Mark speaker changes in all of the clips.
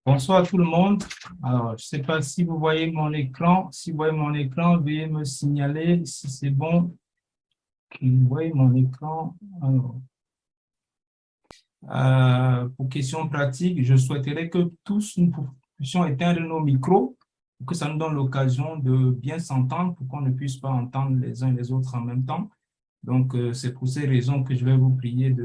Speaker 1: Bonsoir tout le monde. Alors, je ne sais pas si vous voyez mon écran. Si vous voyez mon écran, veuillez me signaler si c'est bon que vous voyez mon écran. Alors, pour question pratique, je souhaiterais que tous nous puissions éteindre nos micros pour que ça nous donne l'occasion de bien s'entendre pour qu'on ne puisse pas entendre les uns et les autres en même temps. Donc, c'est pour ces raisons que je vais vous prier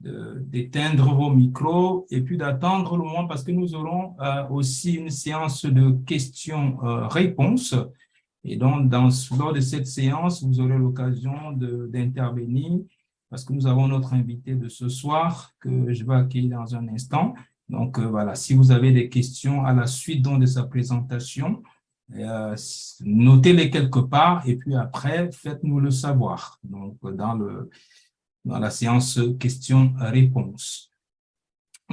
Speaker 1: d'éteindre vos micros et puis d'attendre le moment parce que nous aurons aussi une séance de questions-réponses. Et donc, lors de cette séance, vous aurez l'occasion d'intervenir parce que nous avons notre invité de ce soir que je vais accueillir dans un instant. Donc, voilà, si vous avez des questions à la suite donc, de sa présentation, notez-les quelque part et puis après, faites-nous le savoir. Donc, dans la séance questions-réponses.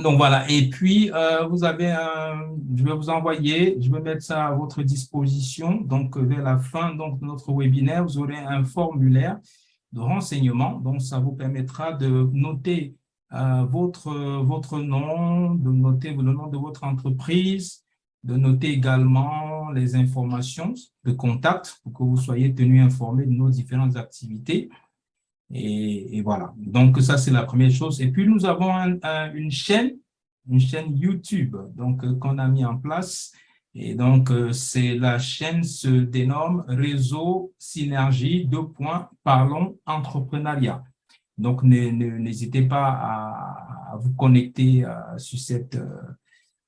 Speaker 1: Donc voilà, et puis vous avez je vais vous envoyer, je vais mettre ça à votre disposition. Donc vers la fin donc, de notre webinaire, vous aurez un formulaire de renseignement. Donc ça vous permettra de noter votre nom, de noter le nom de votre entreprise, de noter également les informations de contact pour que vous soyez tenu informé de nos différentes activités. Et voilà. Donc, ça, c'est la première chose. Et puis, nous avons une chaîne YouTube donc, qu'on a mis en place. Et donc, la chaîne se dénomme Réseau Synergie, Parlons Entrepreneuriat. Donc, n'hésitez pas à vous connecter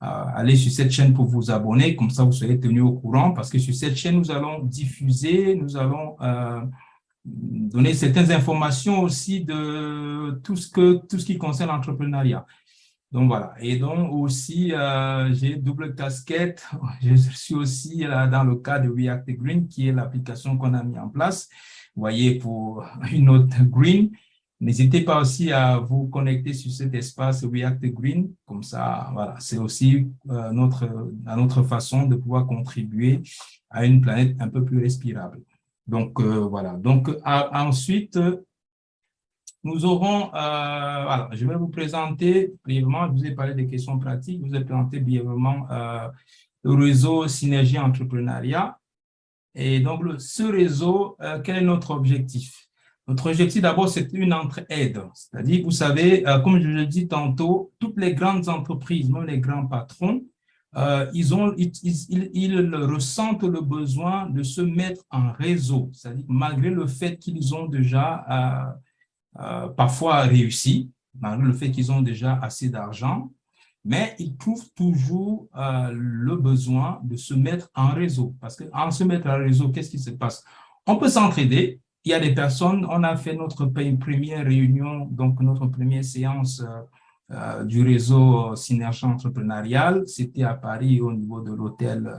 Speaker 1: aller sur cette chaîne pour vous abonner. Comme ça, vous serez tenu au courant parce que sur cette chaîne, nous allons diffuser, nous allons donner certaines informations aussi de tout ce qui concerne l'entrepreneuriat. Donc voilà. Et donc aussi, j'ai double casquette. Je suis aussi dans le cas de React Green, qui est l'application qu'on a mis en place. Vous voyez, pour une autre Green, n'hésitez pas aussi à vous connecter sur cet espace React Green. Comme ça, voilà, c'est aussi notre façon de pouvoir contribuer à une planète un peu plus respirable. Donc, voilà. Donc, ensuite, nous aurons, voilà, je vais vous présenter brièvement, je vous ai parlé des questions pratiques, je vous ai présenté brièvement le réseau Synergie Entrepreneuriat. Et donc, ce réseau, quel est notre objectif? Notre objectif, d'abord, c'est une entraide. C'est-à-dire, vous savez, comme je le dis tantôt, toutes les grandes entreprises, même les grands patrons, ils ressentent le besoin de se mettre en réseau. C'est-à-dire, malgré le fait qu'ils ont déjà parfois réussi, malgré le fait qu'ils ont déjà assez d'argent, mais ils trouvent toujours le besoin de se mettre en réseau. Parce qu'en se mettre en réseau, qu'est-ce qui se passe? On peut s'entraider. Il y a des personnes, on a fait notre première réunion, donc notre première séance du réseau Synergie entrepreneuriale. C'était à Paris au niveau de l'hôtel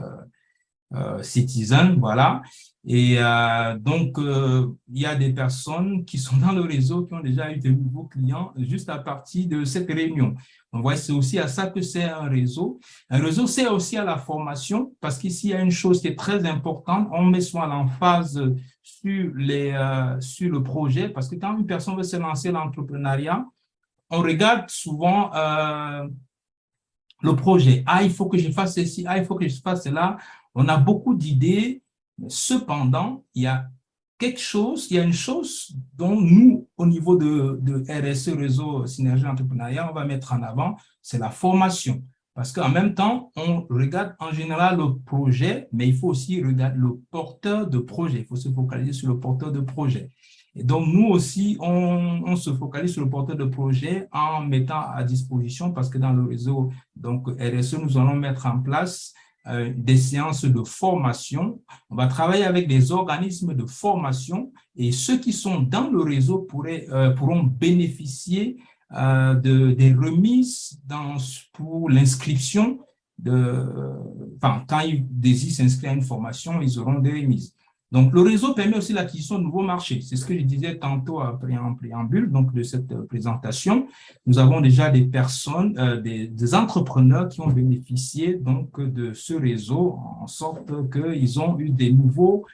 Speaker 1: Citizen, voilà. Et donc, il y a des personnes qui sont dans le réseau qui ont déjà eu de nouveaux clients juste à partir de cette réunion. Donc, voyez, c'est aussi à ça que c'est un réseau. Un réseau, c'est aussi à la formation, parce qu'ici, il y a une chose qui est très importante. On met souvent l'emphase sur le projet, parce que quand une personne veut se lancer dans l'entrepreneuriat, on regarde souvent le projet. Ah, il faut que je fasse ceci, ah, il faut que je fasse cela. On a beaucoup d'idées, mais cependant, il y a une chose dont nous, au niveau de RSE, Réseau Synergie Entrepreneuriat, on va mettre en avant, c'est la formation. Parce qu'en même temps, on regarde en général le projet, mais il faut aussi regarder le porteur de projet. Il faut se focaliser sur le porteur de projet. Et donc, nous aussi, on se focalise sur le porteur de projet en mettant à disposition, parce que dans le réseau donc RSE, nous allons mettre en place des séances de formation. On va travailler avec des organismes de formation et ceux qui sont dans le réseau pourront bénéficier des remises pour l'inscription quand ils désirent s'inscrire à une formation, ils auront des remises. Donc, le réseau permet aussi l'acquisition de nouveaux marchés. C'est ce que je disais tantôt en préambule donc, de cette présentation. Nous avons déjà des personnes, des entrepreneurs qui ont bénéficié donc, de ce réseau en sorte qu'ils ont eu des nouveaux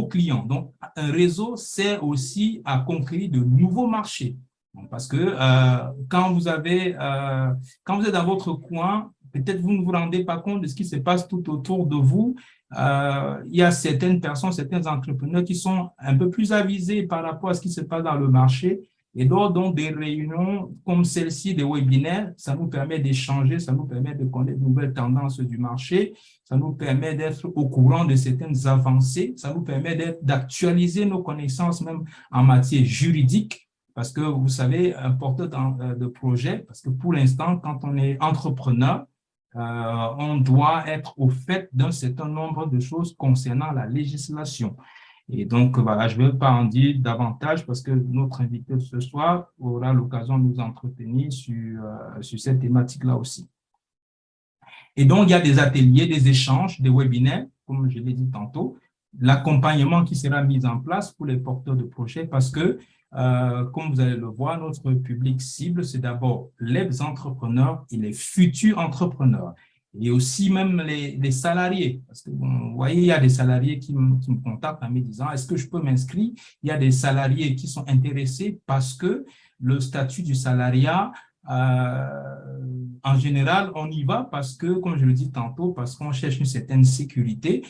Speaker 1: clients. Donc, un réseau sert aussi à conquérir de nouveaux marchés. Parce que quand vous êtes dans votre coin, peut-être vous ne vous rendez pas compte de ce qui se passe tout autour de vous. Il y a certaines personnes, certains entrepreneurs qui sont un peu plus avisés par rapport à ce qui se passe dans le marché. Et lors donc des réunions comme celle-ci, des webinaires, ça nous permet d'échanger, ça nous permet de connaître de nouvelles tendances du marché, ça nous permet d'être au courant de certaines avancées, ça nous permet d'actualiser nos connaissances même en matière juridique. Parce que vous savez, un porteur de projet, parce que pour l'instant, quand on est entrepreneur, on doit être au fait d'un certain nombre de choses concernant la législation. Et donc, voilà, je ne vais pas en dire davantage parce que notre invité ce soir aura l'occasion de nous entretenir sur cette thématique-là aussi. Et donc, il y a des ateliers, des échanges, des webinaires, comme je l'ai dit tantôt, l'accompagnement qui sera mis en place pour les porteurs de projets parce que, comme vous allez le voir, notre public cible, c'est d'abord les entrepreneurs et les futurs entrepreneurs. Et aussi même les salariés. Parce que, bon, vous voyez, il y a des salariés qui me contactent en me disant, est-ce que je peux m'inscrire? Il y a des salariés qui sont intéressés parce que le statut du salariat en général, on y va parce que, comme je le dis tantôt, parce qu'on cherche une certaine sécurité.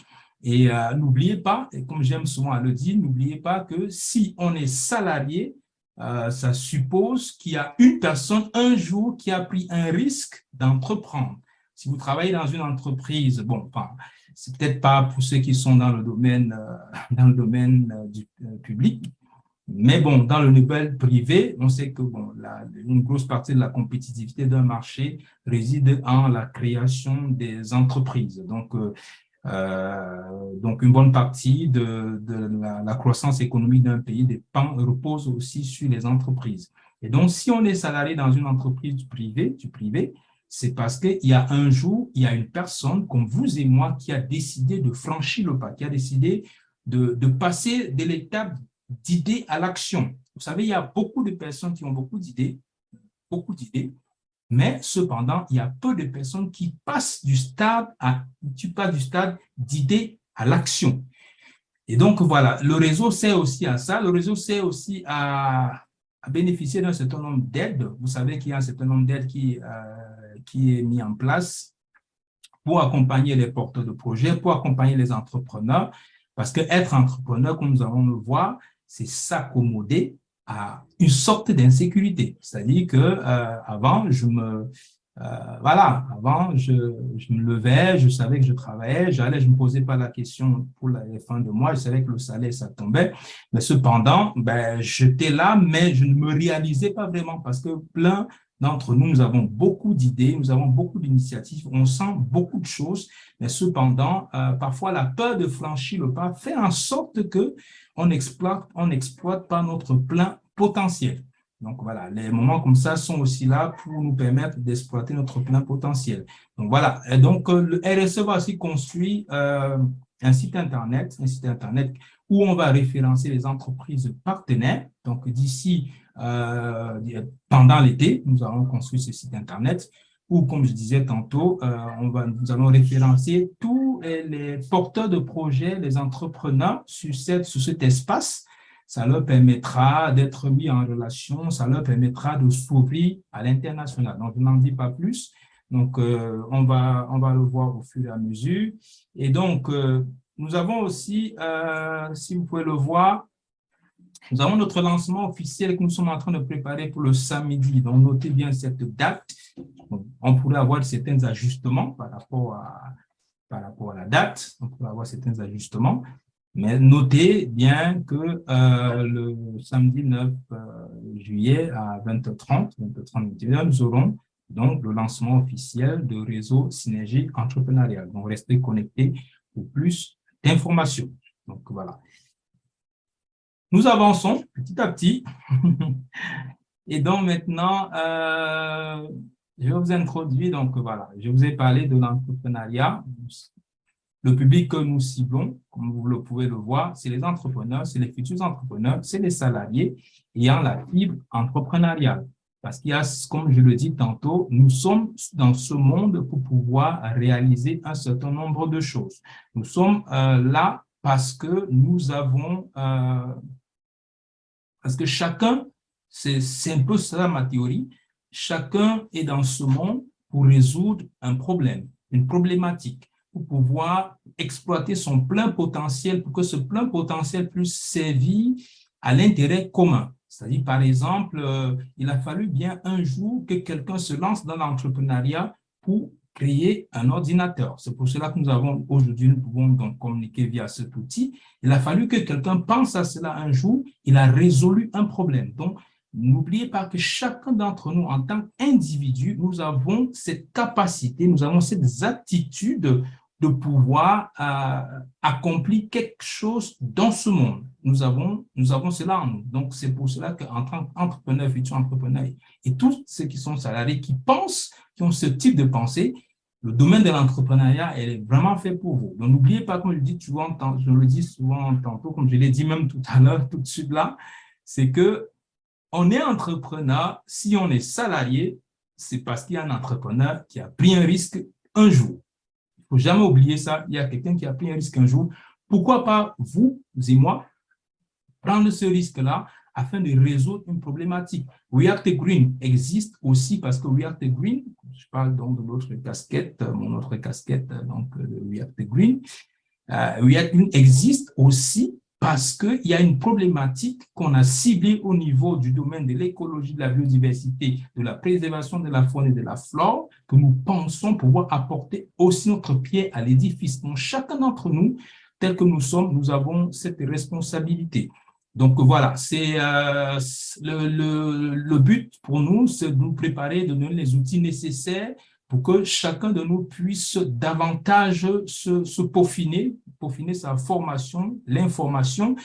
Speaker 1: Et n'oubliez pas, et comme j'aime souvent le dire, n'oubliez pas que si on est salarié, ça suppose qu'il y a une personne un jour qui a pris un risque d'entreprendre. Si vous travaillez dans une entreprise, bon, enfin, c'est peut-être pas pour ceux qui sont dans le domaine, du public, mais bon, dans le domaine privé, on sait que bon, une grosse partie de la compétitivité d'un marché réside en la création des entreprises. Donc une bonne partie de la croissance économique d'un pays repose aussi sur les entreprises. Et donc, si on est salarié dans une entreprise du privé, c'est parce qu'il y a un jour, il y a une personne comme vous et moi qui a décidé de franchir le pas, qui a décidé de passer de l'étape d'idée à l'action. Vous savez, il y a beaucoup de personnes qui ont beaucoup d'idées, mais cependant, il y a peu de personnes qui passent du stade d'idée à l'action. Et donc, voilà, le réseau sert aussi à ça. Le réseau sert aussi à bénéficier d'un certain nombre d'aides. Vous savez qu'il y a un certain nombre d'aides qui est mis en place pour accompagner les porteurs de projets, pour accompagner les entrepreneurs. Parce qu'être entrepreneur, comme nous allons le voir, c'est s'accommoder à une sorte d'insécurité. C'est-à-dire que avant, je me levais, je savais que je travaillais, je ne me posais pas la question pour les fins de mois, je savais que le salaire, ça tombait. Mais cependant, j'étais là, mais je ne me réalisais pas vraiment parce que plein d'entre nous, nous avons beaucoup d'idées, nous avons beaucoup d'initiatives, on sent beaucoup de choses, mais cependant, parfois la peur de franchir le pas fait en sorte que on n'exploite pas notre plein potentiel. Donc voilà, les moments comme ça sont aussi là pour nous permettre d'exploiter notre plein potentiel. Donc voilà, et donc le RSE va aussi construire un site internet où on va référencer les entreprises partenaires. Donc d'ici, pendant l'été, nous allons construire ce site internet où, comme je disais tantôt, nous allons référencer tous les porteurs de projets, les entrepreneurs sur cet espace. Ça leur permettra d'être mis en relation, ça leur permettra de s'ouvrir à l'international. Donc, je n'en dis pas plus. Donc, on va le voir au fur et à mesure. Et donc, nous avons aussi, si vous pouvez le voir, nous avons notre lancement officiel que nous sommes en train de préparer pour le samedi. Donc, notez bien cette date. On pourrait avoir certains ajustements par rapport à la date. On pourrait avoir certains ajustements. Mais notez bien que le samedi 9 juillet à 20h30, nous aurons donc le lancement officiel de réseau Synergie entrepreneuriale. Donc, restez connectés pour plus d'informations. Donc, voilà. Nous avançons petit à petit. Et donc, maintenant, je vais vous introduire. Donc, voilà, je vous ai parlé de l'entrepreneuriat. Le public que nous ciblons, comme vous le pouvez le voir, c'est les entrepreneurs, c'est les futurs entrepreneurs, c'est les salariés ayant la fibre entrepreneuriale. Parce qu'il y a, comme je le dis tantôt, nous sommes dans ce monde pour pouvoir réaliser un certain nombre de choses. Nous sommes là parce que nous avons, parce que chacun C'est un peu ça ma théorie. Chacun est dans ce monde pour résoudre un problème, une problématique, pour pouvoir exploiter son plein potentiel, pour que ce plein potentiel puisse servir à l'intérêt commun. C'est-à-dire, par exemple, il a fallu bien un jour que quelqu'un se lance dans l'entrepreneuriat pour créer un ordinateur. C'est pour cela que nous avons aujourd'hui, nous pouvons donc communiquer via cet outil. Il a fallu que quelqu'un pense à cela un jour, il a résolu un problème. Donc, n'oubliez pas que chacun d'entre nous, en tant qu'individu, nous avons cette capacité, nous avons cette aptitude de pouvoir accomplir quelque chose dans ce monde. Nous avons cela en nous. Donc, c'est pour cela qu'en tant qu'entrepreneur, futur entrepreneur, et tous ceux qui sont salariés, qui pensent, qui ont ce type de pensée, le domaine de l'entrepreneuriat, elle est vraiment fait pour vous. Donc, n'oubliez pas, comme je le dis souvent, je le dis souvent tantôt, comme je l'ai dit même tout à l'heure, tout de suite là, c'est que on est entrepreneur, si on est salarié, c'est parce qu'il y a un entrepreneur qui a pris un risque un jour. Il ne faut jamais oublier ça. Il y a quelqu'un qui a pris un risque un jour. Pourquoi pas vous et moi prendre ce risque-là afin de résoudre une problématique. React Green existe aussi parce que React Green, je parle donc de notre casquette, mon autre casquette, donc de React Green. React Green existe aussi parce qu'il y a une problématique qu'on a ciblée au niveau du domaine de l'écologie, de la biodiversité, de la préservation de la faune et de la flore, que nous pensons pouvoir apporter aussi notre pied à l'édifice. Donc, chacun d'entre nous, tel que nous sommes, nous avons cette responsabilité. Donc, voilà, c'est le but pour nous, c'est de nous préparer, de donner les outils nécessaires pour que chacun de nous puisse davantage se peaufiner sa formation, l'information.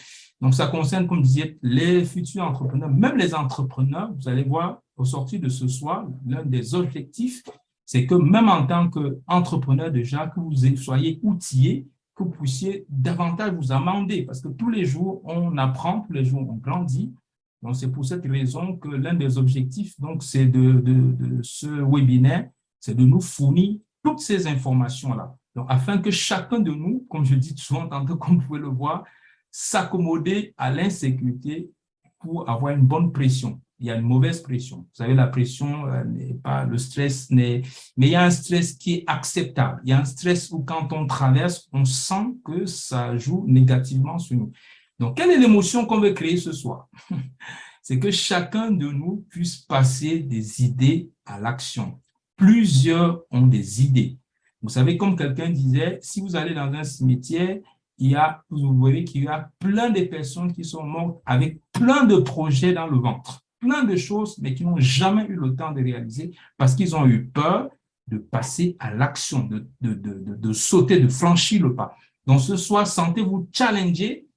Speaker 1: Donc, ça concerne, comme je disais, les futurs entrepreneurs, même les entrepreneurs. Vous allez voir, au sortir de ce soir, l'un des objectifs, c'est que même en tant qu'entrepreneur déjà, que vous soyez outillés, que vous puissiez davantage vous amender, parce que tous les jours, on apprend, tous les jours, on grandit. Donc, c'est pour cette raison que l'un des objectifs, donc, c'est de ce webinaire, c'est de nous fournir toutes ces informations-là. Donc, afin que chacun de nous, comme je dis souvent, tantôt comme vous pouvez le voir, s'accommoder à l'insécurité pour avoir une bonne pression. Il y a une mauvaise pression. Vous savez, la pression n'est pas, le stress n'est, mais il y a un stress qui est acceptable. Il y a un stress où quand on traverse, on sent que ça joue négativement sur nous. Donc, quelle est l'émotion qu'on veut créer ce soir? C'est que chacun de nous puisse passer des idées à l'action. Plusieurs ont des idées. Vous savez, comme quelqu'un disait, si vous allez dans un cimetière, vous verrez qu'il y a plein de personnes qui sont mortes avec plein de projets dans le ventre, plein de choses, mais qui n'ont jamais eu le temps de réaliser parce qu'ils ont eu peur de passer à l'action, de sauter, de franchir le pas. Donc, ce soir, sentez-vous challenger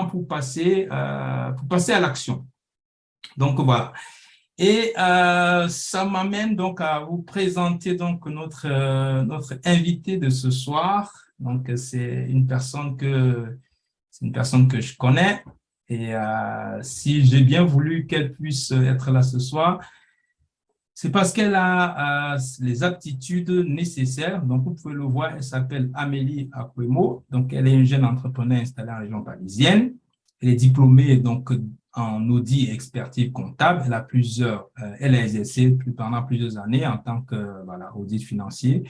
Speaker 1: pour passer à l'action. Donc, voilà. Et ça m'amène donc à vous présenter donc notre invité de ce soir. Donc, c'est une personne que je connais. Et si j'ai bien voulu qu'elle puisse être là ce soir, c'est parce qu'elle a les aptitudes nécessaires. Donc, vous pouvez le voir, elle s'appelle Amélie Akwemo. Donc, elle est une jeune entrepreneur installée en région parisienne. Elle est diplômée donc en audit et expertise comptable. Elle a exercé pendant plusieurs années en tant que audit financier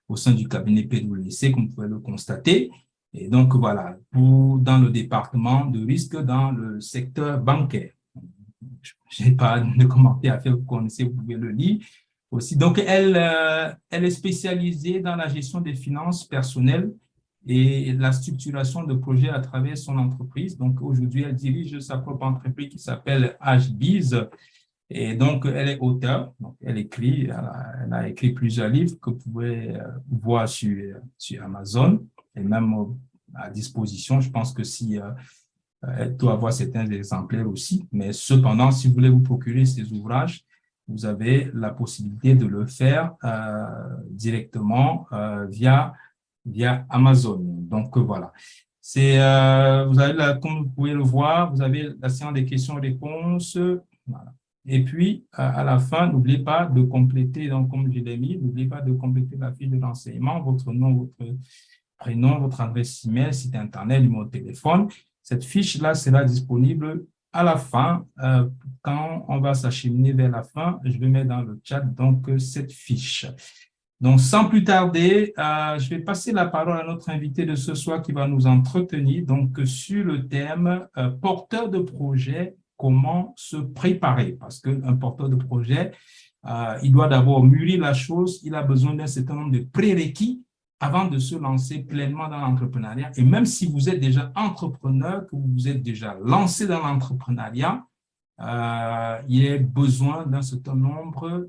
Speaker 1: au sein du cabinet PwC, comme vous pouvez le constater. Et donc, voilà, dans le département de risque dans le secteur bancaire. Je n'ai pas de commentaires à faire, vous connaissez, vous pouvez le lire aussi. Donc, elle est spécialisée dans la gestion des finances personnelles et la structuration de projets à travers son entreprise. Donc, aujourd'hui, elle dirige sa propre entreprise qui s'appelle HBiz. Et donc, elle est auteure. Donc, elle a écrit plusieurs livres que vous pouvez voir sur Amazon et même à disposition. Je pense que si elle doit avoir certains exemplaires aussi, mais cependant, si vous voulez vous procurer ces ouvrages, vous avez la possibilité de le faire directement via Amazon. Donc, voilà. Vous avez comme vous pouvez le voir, vous avez la séance des questions-réponses. Voilà. Et puis, à la fin, n'oubliez pas de compléter, donc, comme je l'ai mis, n'oubliez pas de compléter la fiche de renseignement, votre nom, votre prénom, votre adresse email, site internet, numéro de téléphone. Cette fiche-là sera disponible à la fin, quand on va s'acheminer vers la fin, je vais mettre dans le chat donc cette fiche. Donc, sans plus tarder, je vais passer la parole à notre invité de ce soir qui va nous entretenir donc sur le thème porteur de projet, comment se préparer. Parce qu'un porteur de projet, il doit d'abord mûrir la chose, il a besoin d'un certain nombre de prérequis avant de se lancer pleinement dans l'entrepreneuriat. Et même si vous êtes déjà entrepreneur, que vous vous êtes déjà lancé dans l'entrepreneuriat, il y a besoin d'un certain nombre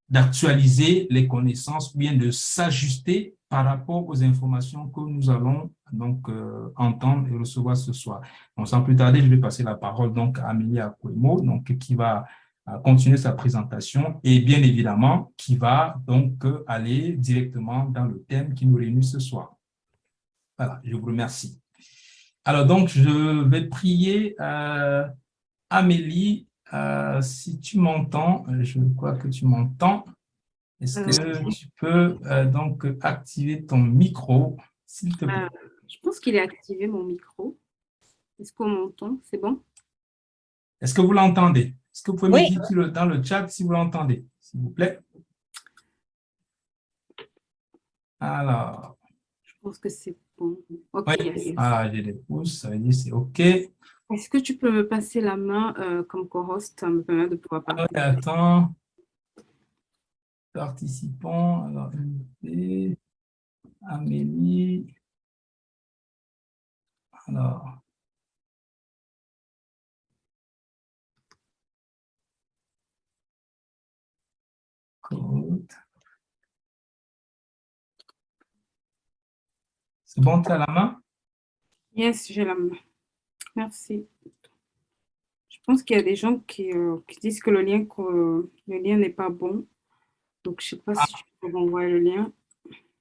Speaker 1: d'actualiser les connaissances ou bien de s'ajuster par rapport aux informations que nous allons donc entendre et recevoir ce soir. Donc, sans plus tarder, je vais passer la parole donc à Amélie Akouemo, donc qui va continuer sa présentation et bien évidemment qui va donc aller directement dans le thème qui nous réunit ce soir. Voilà, je vous remercie. Alors donc, je vais prier Amélie, si tu m'entends, je crois que tu m'entends. Est-ce que tu peux donc activer ton micro, s'il te plaît?
Speaker 2: Je pense qu'il est activé, mon micro. Est-ce qu'on m'entend? C'est bon?
Speaker 1: Est-ce que vous l'entendez? Est-ce que vous pouvez me
Speaker 3: Oui.
Speaker 1: dire dans le chat si vous l'entendez, s'il vous plaît? Alors,
Speaker 2: Je pense que c'est bon. OK.
Speaker 1: oui,
Speaker 2: Yes.
Speaker 1: j'ai des pouces, ça veut dire c'est OK.
Speaker 2: Est-ce que tu peux me passer la main comme co-host, ça me permet de pouvoir parler?
Speaker 1: Attends, participants, alors, invité, Amélie, alors, code. C'est bon, tu as la main?
Speaker 2: Yes, j'ai la main. Merci. Je pense qu'il y a des gens qui disent que le lien n'est pas bon. Donc, je ne sais pas si tu peux m'envoyer le lien.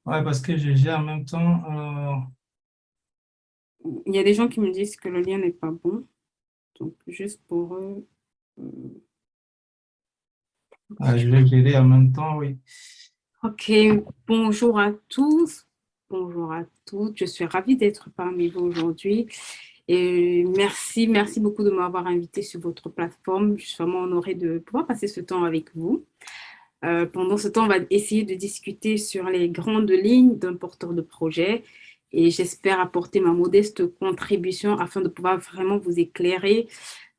Speaker 1: Ouais, parce que j'ai en même temps.
Speaker 2: Il y a des gens qui me disent que le lien n'est pas bon. Donc, juste pour eux.
Speaker 1: Je vais gérer en même temps, oui.
Speaker 2: Ok, bonjour à tous, bonjour à toutes. Je suis ravie d'être parmi vous aujourd'hui. Et merci beaucoup de m'avoir invité sur votre plateforme. Je suis vraiment honorée de pouvoir passer ce temps avec vous. Pendant ce temps, on va essayer de discuter sur les grandes lignes d'un porteur de projet et j'espère apporter ma modeste contribution afin de pouvoir vraiment vous éclairer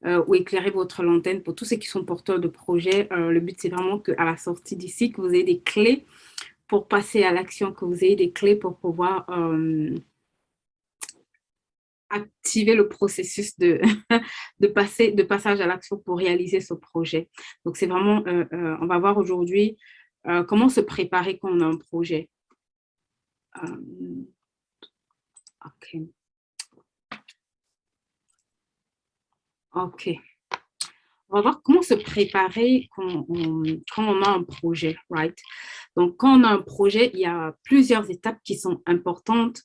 Speaker 2: ou éclairer votre lanterne pour tous ceux qui sont porteurs de projet. Le but, c'est vraiment qu'à la sortie d'ici, que vous ayez des clés pour passer à l'action, que vous ayez des clés pour pouvoir activer le processus de passage à l'action pour réaliser ce projet. Donc, c'est vraiment, on va voir aujourd'hui comment se préparer quand on a un projet. OK. OK. On va voir comment se préparer quand on a un projet, right? Donc, quand on a un projet, il y a plusieurs étapes qui sont importantes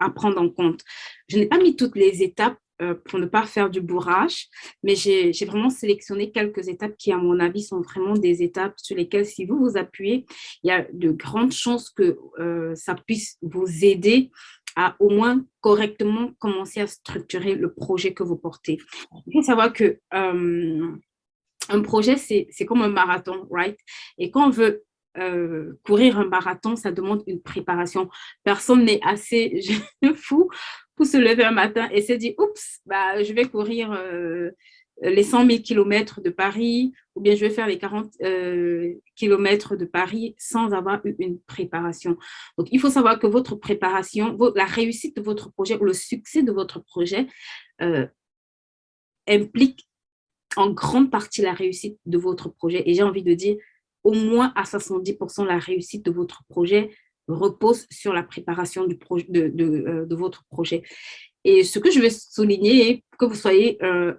Speaker 2: à prendre en compte. Je n'ai pas mis toutes les étapes pour ne pas faire du bourrage, mais j'ai vraiment sélectionné quelques étapes qui, à mon avis, sont vraiment des étapes sur lesquelles, si vous vous appuyez, il y a de grandes chances que ça puisse vous aider à au moins correctement commencer à structurer le projet que vous portez. Il faut savoir que un projet, c'est comme un marathon, right? Et quand on veut courir un marathon, ça demande une préparation. Personne n'est assez fou pour se lever un matin et se dire, oups, bah, je vais courir les 100 000 kilomètres de Paris ou bien je vais faire les 40 kilomètres de Paris sans avoir eu une préparation. Donc, il faut savoir que votre préparation, la réussite de votre projet ou le succès de votre projet implique en grande partie la réussite de votre projet. Et j'ai envie de dire, au moins à 70%, la réussite de votre projet repose sur la préparation de votre projet. Et ce que je vais souligner, que vous soyez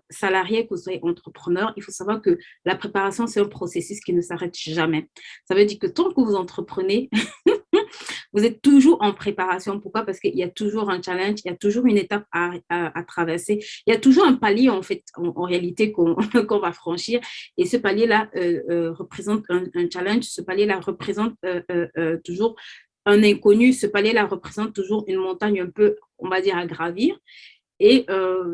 Speaker 2: salarié, que vous soyez entrepreneur, il faut savoir que la préparation, c'est un processus qui ne s'arrête jamais. Ça veut dire que tant que vous entreprenez, vous êtes toujours en préparation. Pourquoi? Parce qu'il y a toujours un challenge, il y a toujours une étape à traverser. Il y a toujours un palier, en fait, en réalité, qu'on va franchir. Et ce palier-là représente un challenge. Ce palier-là représente toujours un inconnu. Ce palier-là représente toujours une montagne un peu, on va dire, à gravir. Et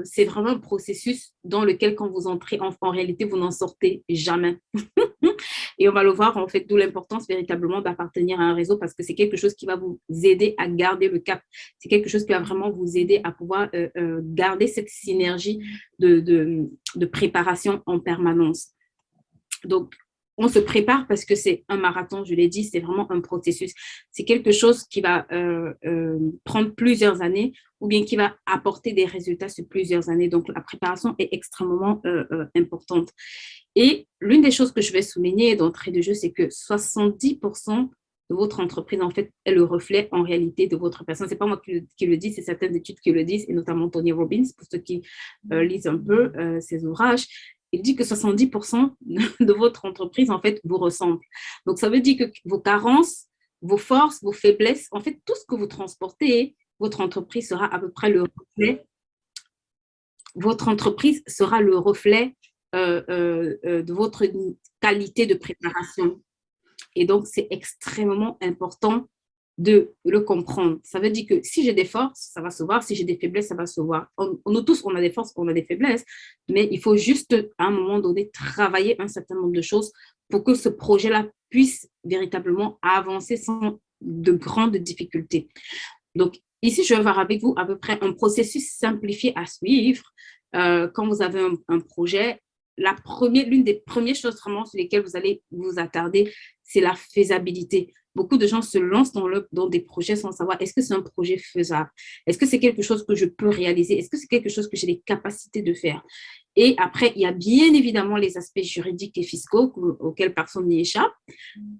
Speaker 2: c'est vraiment un processus dans lequel, quand vous entrez, en réalité, vous n'en sortez jamais. Et on va le voir, en fait, d'où l'importance véritablement d'appartenir à un réseau, parce que c'est quelque chose qui va vous aider à garder le cap. C'est quelque chose qui va vraiment vous aider à pouvoir garder cette synergie de préparation en permanence. Donc, on se prépare parce que c'est un marathon, je l'ai dit, c'est vraiment un processus. C'est quelque chose qui va prendre plusieurs années ou bien qui va apporter des résultats sur plusieurs années. Donc, la préparation est extrêmement importante. Et l'une des choses que je vais souligner d'entrée de jeu, c'est que 70% de votre entreprise, en fait, est le reflet en réalité de votre personne. Ce n'est pas moi qui le dis, c'est certaines études qui le disent, et notamment Tony Robbins, pour ceux qui lisent un peu ses ouvrages. Il dit que 70% de votre entreprise, en fait, vous ressemble. Donc, ça veut dire que vos carences, vos forces, vos faiblesses, en fait, tout ce que vous transportez, votre entreprise sera à peu près le reflet. Votre entreprise sera le reflet de votre qualité de préparation. Et donc, c'est extrêmement important de le comprendre. Ça veut dire que si j'ai des forces, ça va se voir. Si j'ai des faiblesses, ça va se voir. Nous tous, on a des forces, on a des faiblesses, mais il faut juste, à un moment donné, travailler un certain nombre de choses pour que ce projet-là puisse véritablement avancer sans de grandes difficultés. Donc, ici, je vais voir avec vous à peu près un processus simplifié à suivre. Quand vous avez un projet, l'une des premières choses vraiment sur lesquelles vous allez vous attarder, c'est la faisabilité. Beaucoup de gens se lancent dans des projets sans savoir est-ce que c'est un projet faisable? Est-ce que c'est quelque chose que je peux réaliser? Est-ce que c'est quelque chose que j'ai les capacités de faire? Et après, il y a bien évidemment les aspects juridiques et fiscaux auxquels personne n'y échappe.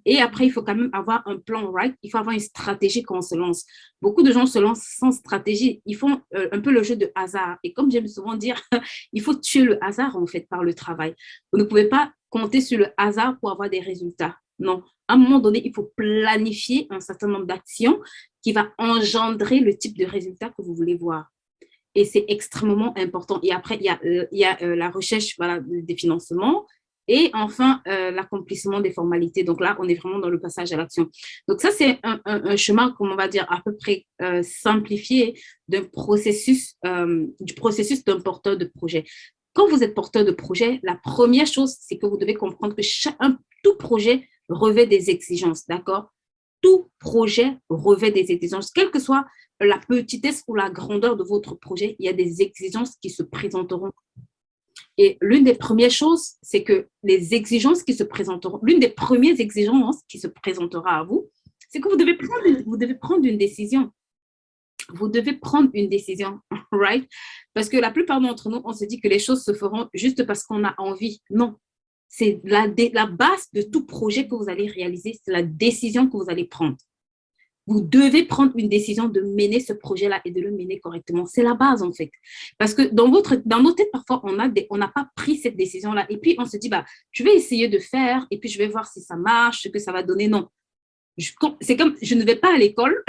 Speaker 2: Et après, il faut quand même avoir un plan, right? Il faut avoir une stratégie quand on se lance. Beaucoup de gens se lancent sans stratégie. Ils font un peu le jeu de hasard. Et comme j'aime souvent dire, il faut tuer le hasard, en fait, par le travail. Vous ne pouvez pas compter sur le hasard pour avoir des résultats. Non. À un moment donné, il faut planifier un certain nombre d'actions qui va engendrer le type de résultat que vous voulez voir. Et c'est extrêmement important. Et après, il y a la recherche, voilà, des financements et enfin l'accomplissement des formalités. Donc là, on est vraiment dans le passage à l'action. Donc ça, c'est un chemin, comme on va dire, à peu près simplifié du processus d'un porteur de projet. Quand vous êtes porteur de projet, la première chose, c'est que vous devez comprendre que tout projet revêt des exigences, d'accord? Tout projet revêt des exigences, quelle que soit la petitesse ou la grandeur de votre projet, il y a des exigences qui se présenteront. Et l'une des premières choses, c'est que les exigences qui se présenteront, l'une des premières exigences qui se présentera à vous, c'est que vous devez prendre une décision. Vous devez prendre une décision, right? Parce que la plupart d'entre nous, on se dit que les choses se feront juste parce qu'on a envie. Non. C'est la base de tout projet que vous allez réaliser, c'est la décision que vous allez prendre. Vous devez prendre une décision de mener ce projet-là et de le mener correctement. C'est la base, en fait. Parce que dans nos têtes, parfois, on n'a pas pris cette décision-là. Et puis, on se dit, bah, je vais essayer de faire et puis je vais voir si ça marche, ce que ça va donner. Non. C'est comme, je ne vais pas à l'école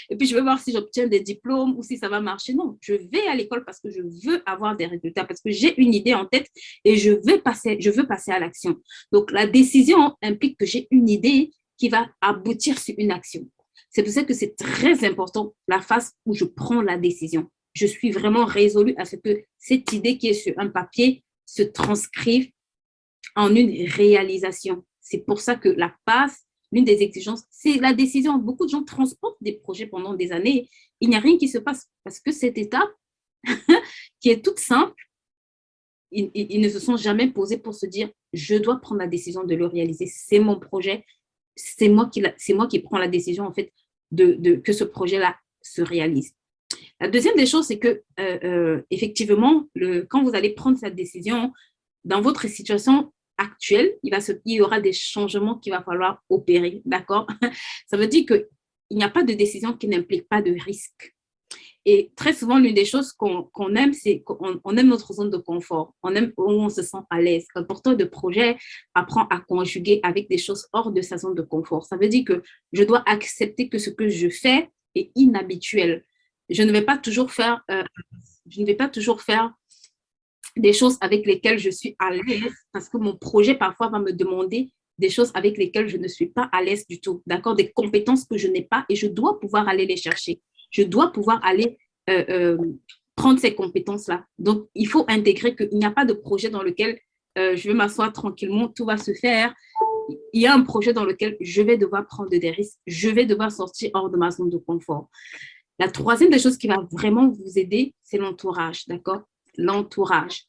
Speaker 2: et puis je vais voir si j'obtiens des diplômes ou si ça va marcher. Non, je vais à l'école parce que je veux avoir des résultats, parce que j'ai une idée en tête et je veux passer à l'action. Donc, la décision implique que j'ai une idée qui va aboutir sur une action. C'est pour ça que c'est très important la phase où je prends la décision. Je suis vraiment résolue à ce que cette idée qui est sur un papier se transcrive en une réalisation. C'est pour ça que la base, l'une des exigences, c'est la décision. Beaucoup de gens transportent des projets pendant des années. Il n'y a rien qui se passe parce que cette étape, qui est toute simple, ils ne se sont jamais posés pour se dire, je dois prendre la décision de le réaliser. C'est mon projet. C'est moi qui prends la décision, en fait, que ce projet-là se réalise. La deuxième des choses, c'est que, effectivement, quand vous allez prendre cette décision, dans votre situation actuelle, il y aura des changements qu'il va falloir opérer, d'accord? Ça veut dire qu'il n'y a pas de décision qui n'implique pas de risque. Et très souvent, l'une des choses qu'on aime, c'est qu'on aime notre zone de confort. On aime où on se sent à l'aise. Un porteur de projet apprend à conjuguer avec des choses hors de sa zone de confort. Ça veut dire que je dois accepter que ce que je fais est inhabituel. Je ne vais pas toujours faire des choses avec lesquelles je suis à l'aise parce que mon projet parfois va me demander des choses avec lesquelles je ne suis pas à l'aise du tout, d'accord? Des compétences que je n'ai pas et je dois pouvoir aller les chercher. Je dois pouvoir aller prendre ces compétences-là. Donc, il faut intégrer qu'il n'y a pas de projet dans lequel je vais m'asseoir tranquillement, tout va se faire. Il y a un projet dans lequel je vais devoir prendre des risques, je vais devoir sortir hors de ma zone de confort. La troisième des choses qui va vraiment vous aider, c'est l'entourage, d'accord? L'entourage.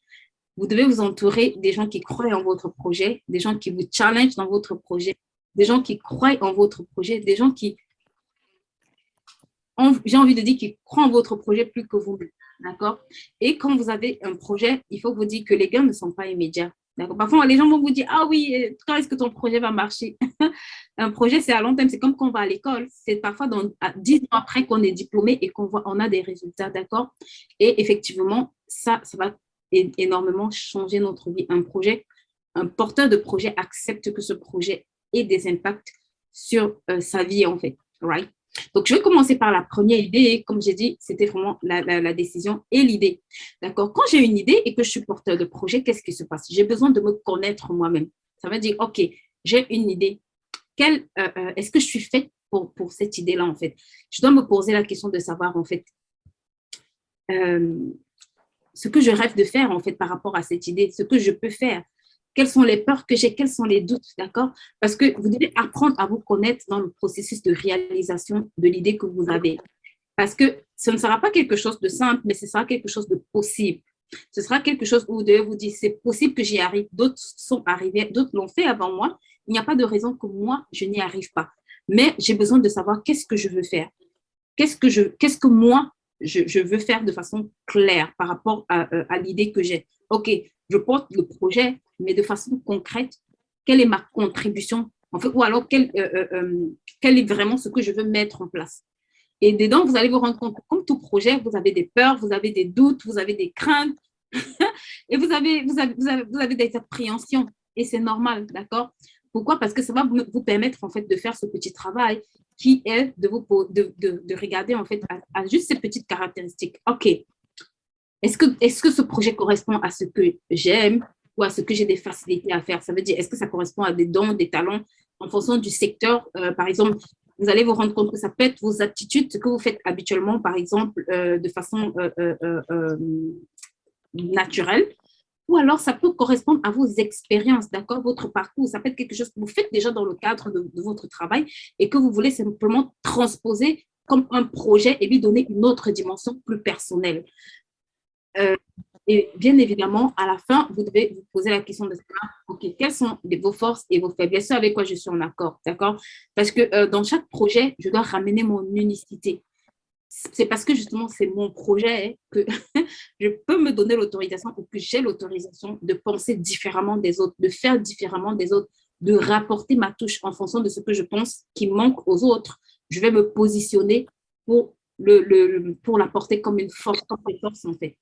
Speaker 2: Vous devez vous entourer des gens qui croient en votre projet, des gens qui vous challengent dans votre projet, des gens qui croient en votre projet, des gens qui, j'ai envie de dire, qui croient en votre projet plus que vous, d'accord? Et quand vous avez un projet, il faut vous dire que les gains ne sont pas immédiats. Parfois, les gens vont vous dire, ah oui, quand est-ce que ton projet va marcher? Un projet, c'est à long terme, c'est comme quand on va à l'école. C'est parfois 10 ans après qu'on est diplômé et on a des résultats, d'accord? Et effectivement, ça va énormément changer notre vie. Un porteur de projet accepte que ce projet ait des impacts sur sa vie, en fait, right? Donc, je vais commencer par la première idée. Comme j'ai dit, c'était vraiment la décision et l'idée. D'accord? Quand j'ai une idée et que je suis porteur de projet, qu'est-ce qui se passe? J'ai besoin de me connaître moi-même. Ça veut dire, OK, j'ai une idée. Est-ce que je suis faite pour cette idée-là, en fait? Je dois me poser la question de savoir, en fait, ce que je rêve de faire, en fait, par rapport à cette idée, ce que je peux faire. Quelles sont les peurs que j'ai, quels sont les doutes, d'accord? Parce que vous devez apprendre à vous connaître dans le processus de réalisation de l'idée que vous avez. Parce que ce ne sera pas quelque chose de simple, mais ce sera quelque chose de possible. Ce sera quelque chose où vous devez vous dire, c'est possible que j'y arrive. D'autres sont arrivés, d'autres l'ont fait avant moi. Il n'y a pas de raison que moi, je n'y arrive pas. Mais j'ai besoin de savoir qu'est-ce que je veux faire. Qu'est-ce que moi, je veux faire de façon claire par rapport à l'idée que j'ai. OK, je porte le projet, mais de façon concrète, quelle est ma contribution en fait, ou alors quel est vraiment ce que je veux mettre en place. Et dedans, vous allez vous rendre compte que comme tout projet, vous avez des peurs, vous avez des doutes, vous avez des craintes et vous avez des appréhensions. Et c'est normal, d'accord? Pourquoi? Parce que ça va vous permettre en fait de faire ce petit travail qui est de regarder en fait à juste ces petites caractéristiques. OK, est-ce que ce projet correspond à ce que j'aime ou à ce que j'ai des facilités à faire? Ça veut dire, est-ce que ça correspond à des dons, des talents en fonction du secteur? Par exemple, vous allez vous rendre compte que ça peut être vos aptitudes, ce que vous faites habituellement, par exemple, de façon naturelle, ou alors ça peut correspondre à vos expériences, d'accord? Votre parcours, ça peut être quelque chose que vous faites déjà dans le cadre de votre travail et que vous voulez simplement transposer comme un projet et lui donner une autre dimension plus personnelle. Et bien évidemment, à la fin, vous devez vous poser la question de savoir, OK, quelles sont vos forces et vos faiblesses, ce avec quoi je suis en accord, d'accord? Parce que dans chaque projet, je dois ramener mon unicité. C'est parce que justement, c'est mon projet que je peux me donner l'autorisation ou que j'ai l'autorisation de penser différemment des autres, de faire différemment des autres, de rapporter ma touche en fonction de ce que je pense qui manque aux autres. Je vais me positionner pour l'apporter comme une force, comme une force en fait.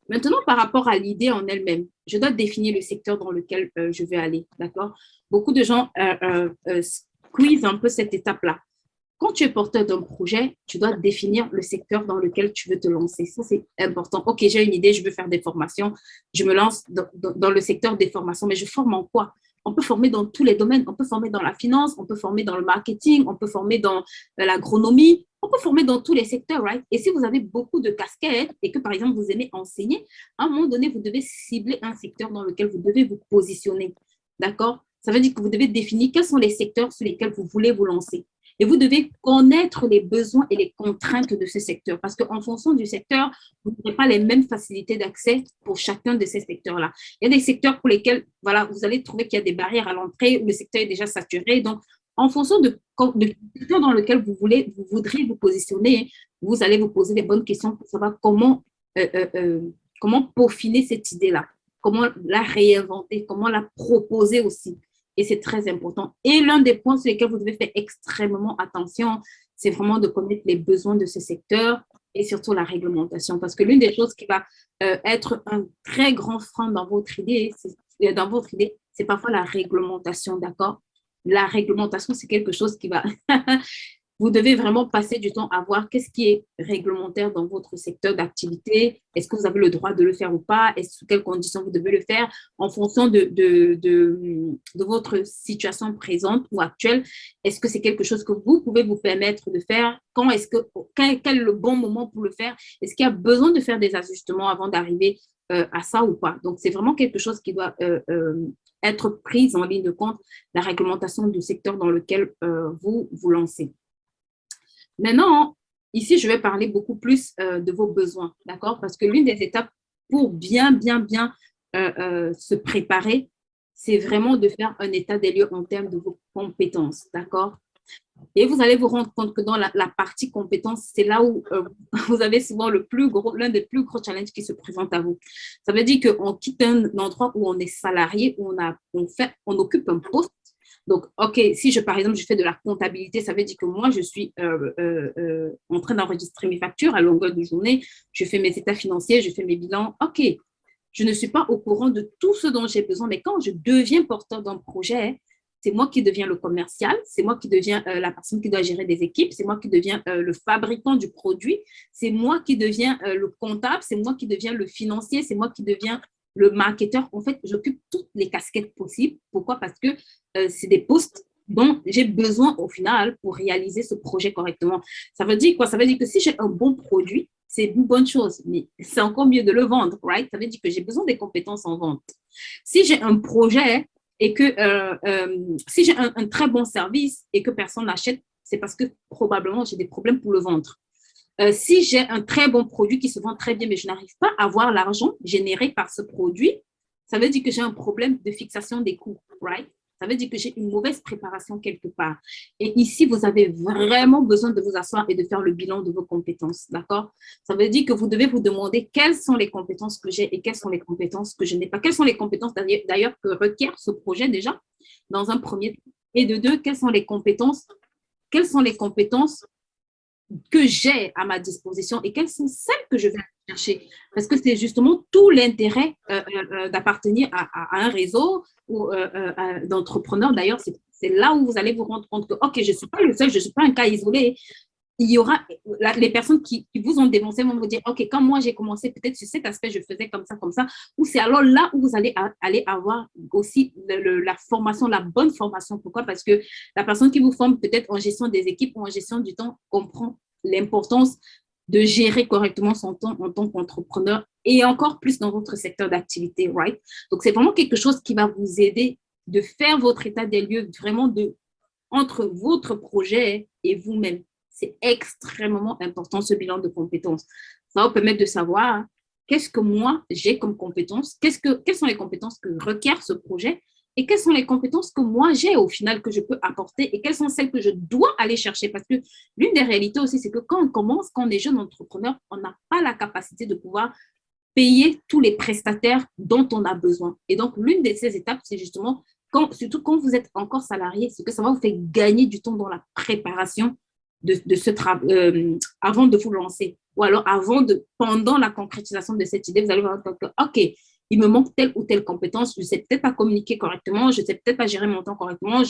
Speaker 2: Maintenant, par rapport à l'idée en elle-même, je dois définir le secteur dans lequel je vais aller, d'accord? Beaucoup de gens squeezent un peu cette étape-là. Quand tu es porteur d'un projet, tu dois définir le secteur dans lequel tu veux te lancer. Ça, c'est important. OK, j'ai une idée, je veux faire des formations. Je me lance dans le secteur des formations, mais je forme en quoi? On peut former dans tous les domaines. On peut former dans la finance, on peut former dans le marketing, on peut former dans l'agronomie, on peut former dans tous les secteurs, right? Et si vous avez beaucoup de casquettes et que, par exemple, vous aimez enseigner, à un moment donné, vous devez cibler un secteur dans lequel vous devez vous positionner. D'accord? Ça veut dire que vous devez définir quels sont les secteurs sur lesquels vous voulez vous lancer. Et vous devez connaître les besoins et les contraintes de ce secteur parce qu'en fonction du secteur, vous n'aurez pas les mêmes facilités d'accès pour chacun de ces secteurs-là. Il y a des secteurs pour lesquels, voilà, vous allez trouver qu'il y a des barrières à l'entrée, où le secteur est déjà saturé. Donc, en fonction du secteur dans lequel vous voudrez vous positionner, vous allez vous poser les bonnes questions pour savoir comment peaufiner cette idée-là, comment la réinventer, comment la proposer aussi. Et c'est très important. Et l'un des points sur lesquels vous devez faire extrêmement attention, c'est vraiment de connaître les besoins de ce secteur et surtout la réglementation. Parce que l'une des choses qui va être un très grand frein dans votre idée, c'est parfois la réglementation, d'accord? La réglementation, c'est quelque chose qui va vous devez vraiment passer du temps à voir qu'est-ce qui est réglementaire dans votre secteur d'activité. Est-ce que vous avez le droit de le faire ou pas? Sous quelles conditions vous devez le faire en fonction de votre situation présente ou actuelle? Est-ce que c'est quelque chose que vous pouvez vous permettre de faire? Quel est le bon moment pour le faire? Est-ce qu'il y a besoin de faire des ajustements avant d'arriver à ça ou pas? Donc, c'est vraiment quelque chose qui doit être pris en ligne de compte, la réglementation du secteur dans lequel vous vous lancez. Maintenant, ici, je vais parler beaucoup plus de vos besoins, d'accord? Parce que l'une des étapes pour bien se préparer, c'est vraiment de faire un état des lieux en termes de vos compétences, d'accord? Et vous allez vous rendre compte que dans la partie compétences, c'est là où vous avez souvent l'un des plus gros challenges qui se présente à vous. Ça veut dire qu'on quitte un endroit où on est salarié, où on occupe un poste. Donc, OK, si par exemple, je fais de la comptabilité, ça veut dire que moi, je suis en train d'enregistrer mes factures à longueur de journée, je fais mes états financiers, je fais mes bilans. OK, je ne suis pas au courant de tout ce dont j'ai besoin, mais quand je deviens porteur d'un projet, c'est moi qui deviens le commercial, c'est moi qui deviens la personne qui doit gérer des équipes, c'est moi qui deviens le fabricant du produit, c'est moi qui deviens le comptable, c'est moi qui deviens le financier, c'est moi qui deviens le marketeur. En fait, j'occupe toutes les casquettes possibles. Pourquoi? Parce que c'est des postes dont j'ai besoin au final pour réaliser ce projet correctement. Ça veut dire quoi? Ça veut dire que si j'ai un bon produit, c'est une bonne chose, mais c'est encore mieux de le vendre, right? Ça veut dire que j'ai besoin des compétences en vente. Si j'ai un projet et que si j'ai un très bon service et que personne n'achète, c'est parce que probablement j'ai des problèmes pour le vendre. Si j'ai un très bon produit qui se vend très bien, mais je n'arrive pas à avoir l'argent généré par ce produit, ça veut dire que j'ai un problème de fixation des coûts, right? Ça veut dire que j'ai une mauvaise préparation quelque part. Et ici, vous avez vraiment besoin de vous asseoir et de faire le bilan de vos compétences, d'accord? Ça veut dire que vous devez vous demander quelles sont les compétences que j'ai et quelles sont les compétences que je n'ai pas. Quelles sont les compétences d'ailleurs que requiert ce projet déjà, dans un premier temps. Et de deux, quelles sont les compétences que j'ai à ma disposition et quelles sont celles que je vais chercher. Parce que c'est justement tout l'intérêt d'appartenir à un réseau ou d'entrepreneurs. D'ailleurs, c'est là où vous allez vous rendre compte que, OK, je ne suis pas le seul, je ne suis pas un cas isolé. Il y aura les personnes qui vous ont dénoncé vont vous dire, OK, quand moi j'ai commencé, peut-être sur cet aspect, je faisais comme ça, ou c'est alors là où vous allez aller avoir aussi la formation, la bonne formation. Pourquoi? Parce que la personne qui vous forme peut-être en gestion des équipes ou en gestion du temps comprend l'importance de gérer correctement son temps en tant qu'entrepreneur et encore plus dans votre secteur d'activité, right? Donc, c'est vraiment quelque chose qui va vous aider de faire votre état des lieux vraiment entre votre projet et vous-même. C'est extrêmement important, ce bilan de compétences. Ça va vous permettre de savoir qu'est-ce que moi, j'ai comme compétences, quelles sont les compétences que requiert ce projet et quelles sont les compétences que moi, j'ai au final que je peux apporter et quelles sont celles que je dois aller chercher. Parce que l'une des réalités aussi, c'est que quand on commence, quand on est jeune entrepreneur, on n'a pas la capacité de pouvoir payer tous les prestataires dont on a besoin. Et donc, l'une de ces étapes, c'est justement, surtout quand vous êtes encore salarié, c'est que ça va vous faire gagner du temps dans la préparation de ce travail avant de vous lancer. Ou alors pendant la concrétisation de cette idée, vous allez voir que, OK, il me manque telle ou telle compétence, je ne sais peut-être pas communiquer correctement, je ne sais peut-être pas gérer mon temps correctement,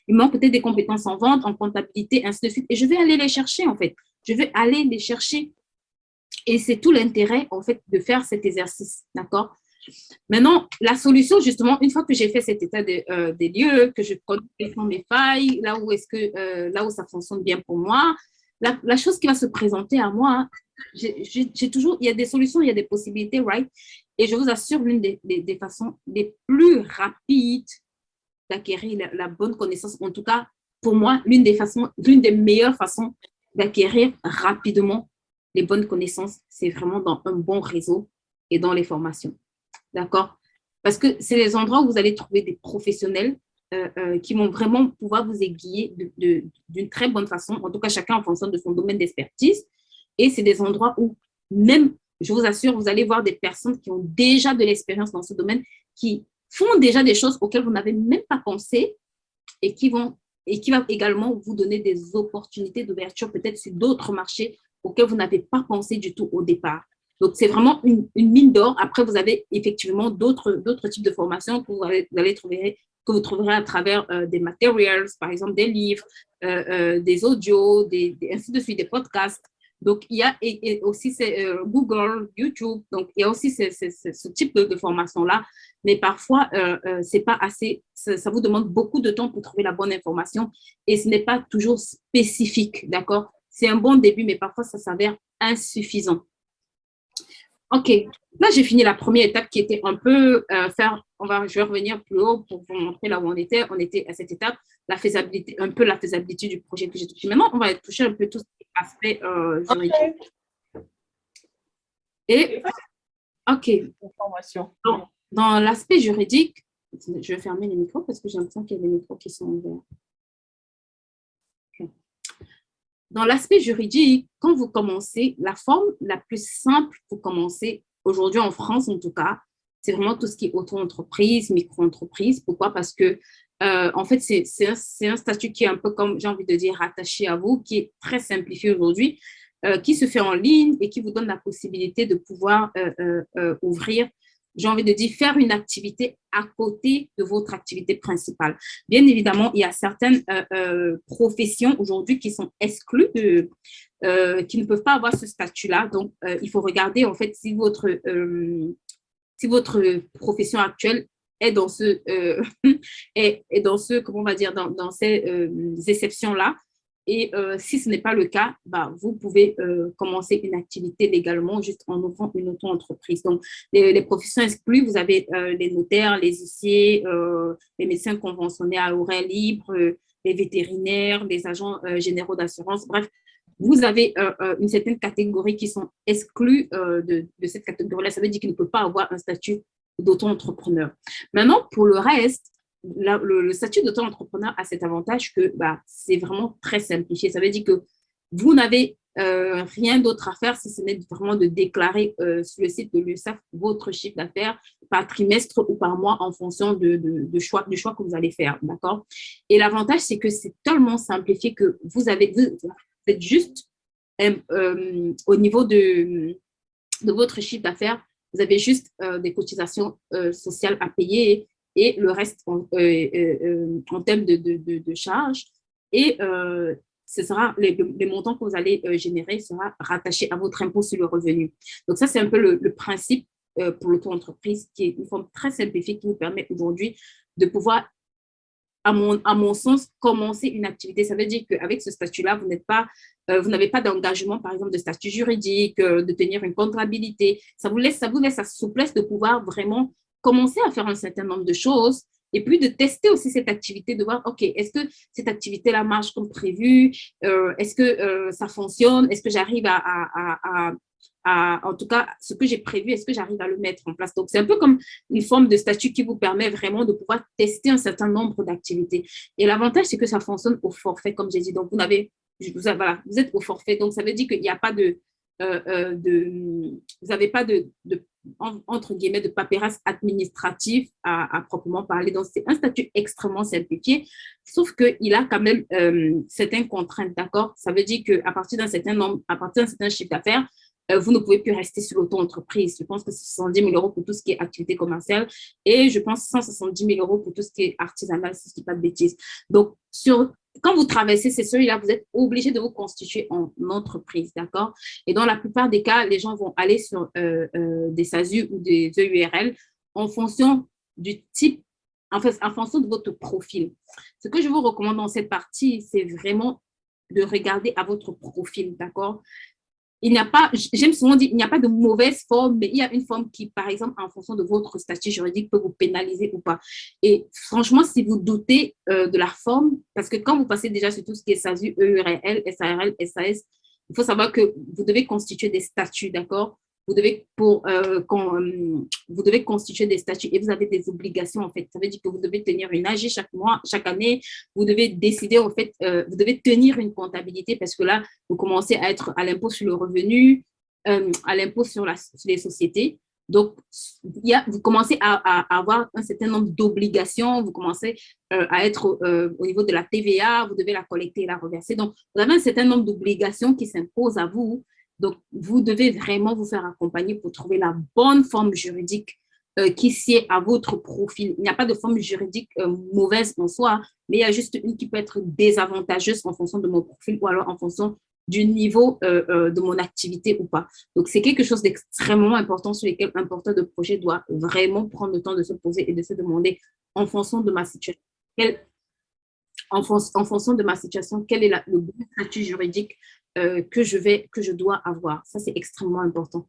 Speaker 2: il me manque peut-être des compétences en vente, en comptabilité, ainsi de suite. Et je vais aller les chercher, en fait. Je vais aller les chercher. Et c'est tout l'intérêt, en fait, de faire cet exercice, d'accord? Maintenant, la solution, justement, une fois que j'ai fait cet état des lieux, que je connais mes failles, là où ça fonctionne bien pour moi, la chose qui va se présenter à moi, j'ai toujours, il y a des solutions, il y a des possibilités, right? Et je vous assure, l'une des façons les plus rapides d'acquérir la bonne connaissance, en tout cas, pour moi, l'une des meilleures façons d'acquérir rapidement les bonnes connaissances, c'est vraiment dans un bon réseau et dans les formations. D'accord? Parce que c'est les endroits où vous allez trouver des professionnels qui vont vraiment pouvoir vous aiguiller d'une très bonne façon, en tout cas chacun en fonction de son domaine d'expertise. Et c'est des endroits où même, je vous assure, vous allez voir des personnes qui ont déjà de l'expérience dans ce domaine, qui font déjà des choses auxquelles vous n'avez même pas pensé et qui va également vous donner des opportunités d'ouverture peut-être sur d'autres marchés auxquels vous n'avez pas pensé du tout au départ. Donc, c'est vraiment une mine d'or. Après, vous avez effectivement d'autres types de formations que vous allez trouver que vous trouverez à travers des materials, par exemple des livres, des audios, ainsi de suite, des podcasts. Donc, il y a et aussi Google, YouTube. Donc, il y a aussi ce type de formation-là. Mais parfois, c'est pas assez, ça vous demande beaucoup de temps pour trouver la bonne information et ce n'est pas toujours spécifique, d'accord? C'est un bon début, mais parfois, ça s'avère insuffisant. OK. Là, j'ai fini la première étape qui était un peu je vais revenir plus haut pour vous montrer là où on était. On était à cette étape, la faisabilité, un peu la faisabilité du projet que j'ai touché. Maintenant, on va toucher un peu tout l'aspect juridique. Et, OK. Dans l'aspect juridique, je vais fermer les micros parce que j'ai l'impression qu'il y a des micros qui sont ouverts. Okay. Dans l'aspect juridique, quand vous commencez, la forme la plus simple pour commencer, aujourd'hui en France en tout cas, c'est vraiment tout ce qui est auto-entreprise, micro-entreprise. Pourquoi? Parce que, en fait, c'est un statut qui est un peu comme, j'ai envie de dire, rattaché à vous, qui est très simplifié aujourd'hui, qui se fait en ligne et qui vous donne la possibilité de pouvoir ouvrir, j'ai envie de dire, faire une activité à côté de votre activité principale. Bien évidemment, il y a certaines professions aujourd'hui qui sont exclues, qui ne peuvent pas avoir ce statut-là. Donc, il faut regarder, en fait, si votre profession actuelle est dans est dans comment on va dire, dans ces exceptions-là. Et si ce n'est pas le cas, bah, vous pouvez commencer une activité légalement juste en ouvrant une auto-entreprise. Donc, les professions exclues, vous avez les notaires, les huissiers, les médecins conventionnés à horaire libre, les vétérinaires, les agents généraux d'assurance. Bref, vous avez une certaine catégorie qui sont exclus de cette catégorie-là. Ça veut dire qu'ils ne peuvent pas avoir un statut d'auto-entrepreneur. Maintenant, pour le reste, le statut d'auto-entrepreneur a cet avantage que bah, c'est vraiment très simplifié. Ça veut dire que vous n'avez rien d'autre à faire si ce n'est vraiment de déclarer sur le site de l'URSSAF votre chiffre d'affaires par trimestre ou par mois en fonction du choix que vous allez faire. D'accord? Et l'avantage, c'est que c'est tellement simplifié que vous êtes juste au niveau de votre chiffre d'affaires, vous avez juste des cotisations sociales à payer et le reste en termes de charges. Et ce sera les montants que vous allez générer sera rattaché à votre impôt sur le revenu. Donc ça, c'est un peu le principe pour l'auto-entreprise qui est une forme très simplifiée qui vous permet aujourd'hui de pouvoir, à mon sens, commencer une activité. Ça veut dire qu'avec ce statut-là, vous n'avez pas d'engagement, par exemple, de statut juridique, de tenir une comptabilité. Ça vous laisse la souplesse de pouvoir vraiment commencer à faire un certain nombre de choses et puis de tester aussi cette activité, de voir, OK, est-ce que cette activité-là marche comme prévu? Est-ce que ça fonctionne? Est-ce que j'arrive en tout cas, ce que j'ai prévu, est-ce que j'arrive à le mettre en place? Donc, c'est un peu comme une forme de statut qui vous permet vraiment de pouvoir tester un certain nombre d'activités. Et l'avantage, c'est que ça fonctionne au forfait, comme j'ai dit. Donc, vous êtes au forfait. Donc, ça veut dire qu'il n'y a pas vous n'avez pas entre guillemets, de paperasse administrative à proprement parler. Donc, c'est un statut extrêmement simplifié, sauf qu'il a quand même certaines contraintes, d'accord? Ça veut dire qu'à partir d'un certain nombre, à partir d'un certain chiffre d'affaires, vous ne pouvez plus rester sur l'auto-entreprise. Je pense que c'est 70 000 € pour tout ce qui est activité commerciale et je pense 170 000 € pour tout ce qui est artisanal, si je ne dis pas de bêtises. Donc, quand vous traversez ces seuils-là, vous êtes obligé de vous constituer en entreprise, d'accord? Et dans la plupart des cas, les gens vont aller sur des SASU ou des EURL en fonction du type, en fonction de votre profil. Ce que je vous recommande dans cette partie, c'est vraiment de regarder à votre profil, d'accord? J'aime souvent dire, il n'y a pas de mauvaise forme, mais il y a une forme qui, par exemple, en fonction de votre statut juridique, peut vous pénaliser ou pas. Et franchement, si vous doutez de la forme, parce que quand vous passez déjà sur tout ce qui est SASU, EURL, SARL, SAS, il faut savoir que vous devez constituer des statuts, d'accord? Vous devez constituer des statuts et vous avez des obligations, en fait. Ça veut dire que vous devez tenir une AG chaque mois, chaque année. Vous devez décider, en fait, vous devez tenir une comptabilité parce que là, vous commencez à être à l'impôt sur le revenu, à l'impôt sur les sociétés. Donc, vous commencez à avoir un certain nombre d'obligations, vous commencez à être au niveau de la TVA, vous devez la collecter et la reverser. Donc, vous avez un certain nombre d'obligations qui s'imposent à vous. Donc, vous devez vraiment vous faire accompagner pour trouver la bonne forme juridique qui sied à votre profil. Il n'y a pas de forme juridique mauvaise en soi, mais il y a juste une qui peut être désavantageuse en fonction de mon profil ou alors en fonction du niveau de mon activité ou pas. Donc, c'est quelque chose d'extrêmement important sur lequel un porteur de projet doit vraiment prendre le temps de se poser et de se demander en fonction de ma situation, en fonction de ma situation, quel est le bon statut juridique que je dois avoir. Ça, c'est extrêmement important.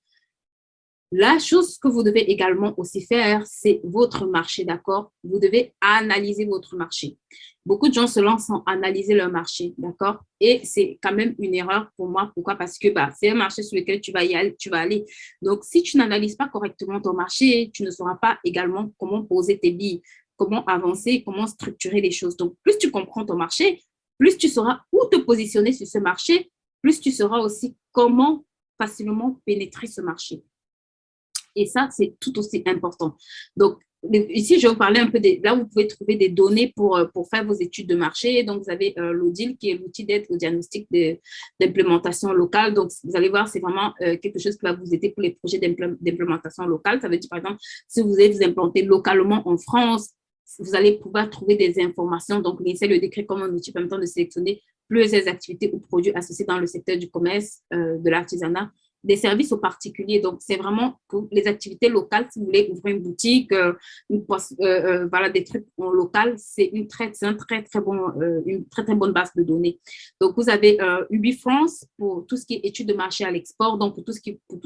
Speaker 2: La chose que vous devez également aussi faire, c'est votre marché, d'accord? Vous devez analyser votre marché. Beaucoup de gens se lancent sans analyser leur marché, d'accord? Et c'est quand même une erreur pour moi. Pourquoi? Parce que c'est un marché sur lequel tu vas aller. Donc, si tu n'analyses pas correctement ton marché, tu ne sauras pas également comment poser tes billes, comment avancer, comment structurer les choses. Donc, plus tu comprends ton marché, plus tu sauras où te positionner sur ce marché, plus tu sauras aussi comment facilement pénétrer ce marché. Et ça, c'est tout aussi important. Donc, ici, je vais vous parler un peu là où vous pouvez trouver des données pour faire vos études de marché. Donc, vous avez l'ODIL, qui est l'outil d'aide au diagnostic d'implémentation locale. Donc, vous allez voir, c'est vraiment quelque chose qui va vous aider pour les projets d'implémentation locale. Ça veut dire, par exemple, si vous allez vous implanter localement en France, vous allez pouvoir trouver des informations. Donc, l'INSEE le décrit comme un outil permettant de sélectionner plusieurs activités ou produits associés dans le secteur du commerce, de l'artisanat, des services aux particuliers. Donc, c'est vraiment pour les activités locales. Si vous voulez ouvrir une boutique, voilà, des trucs en local, c'est une très très bonne base de données. Donc, vous avez UbiFrance pour tout ce qui est études de marché à l'export. Donc, pour tous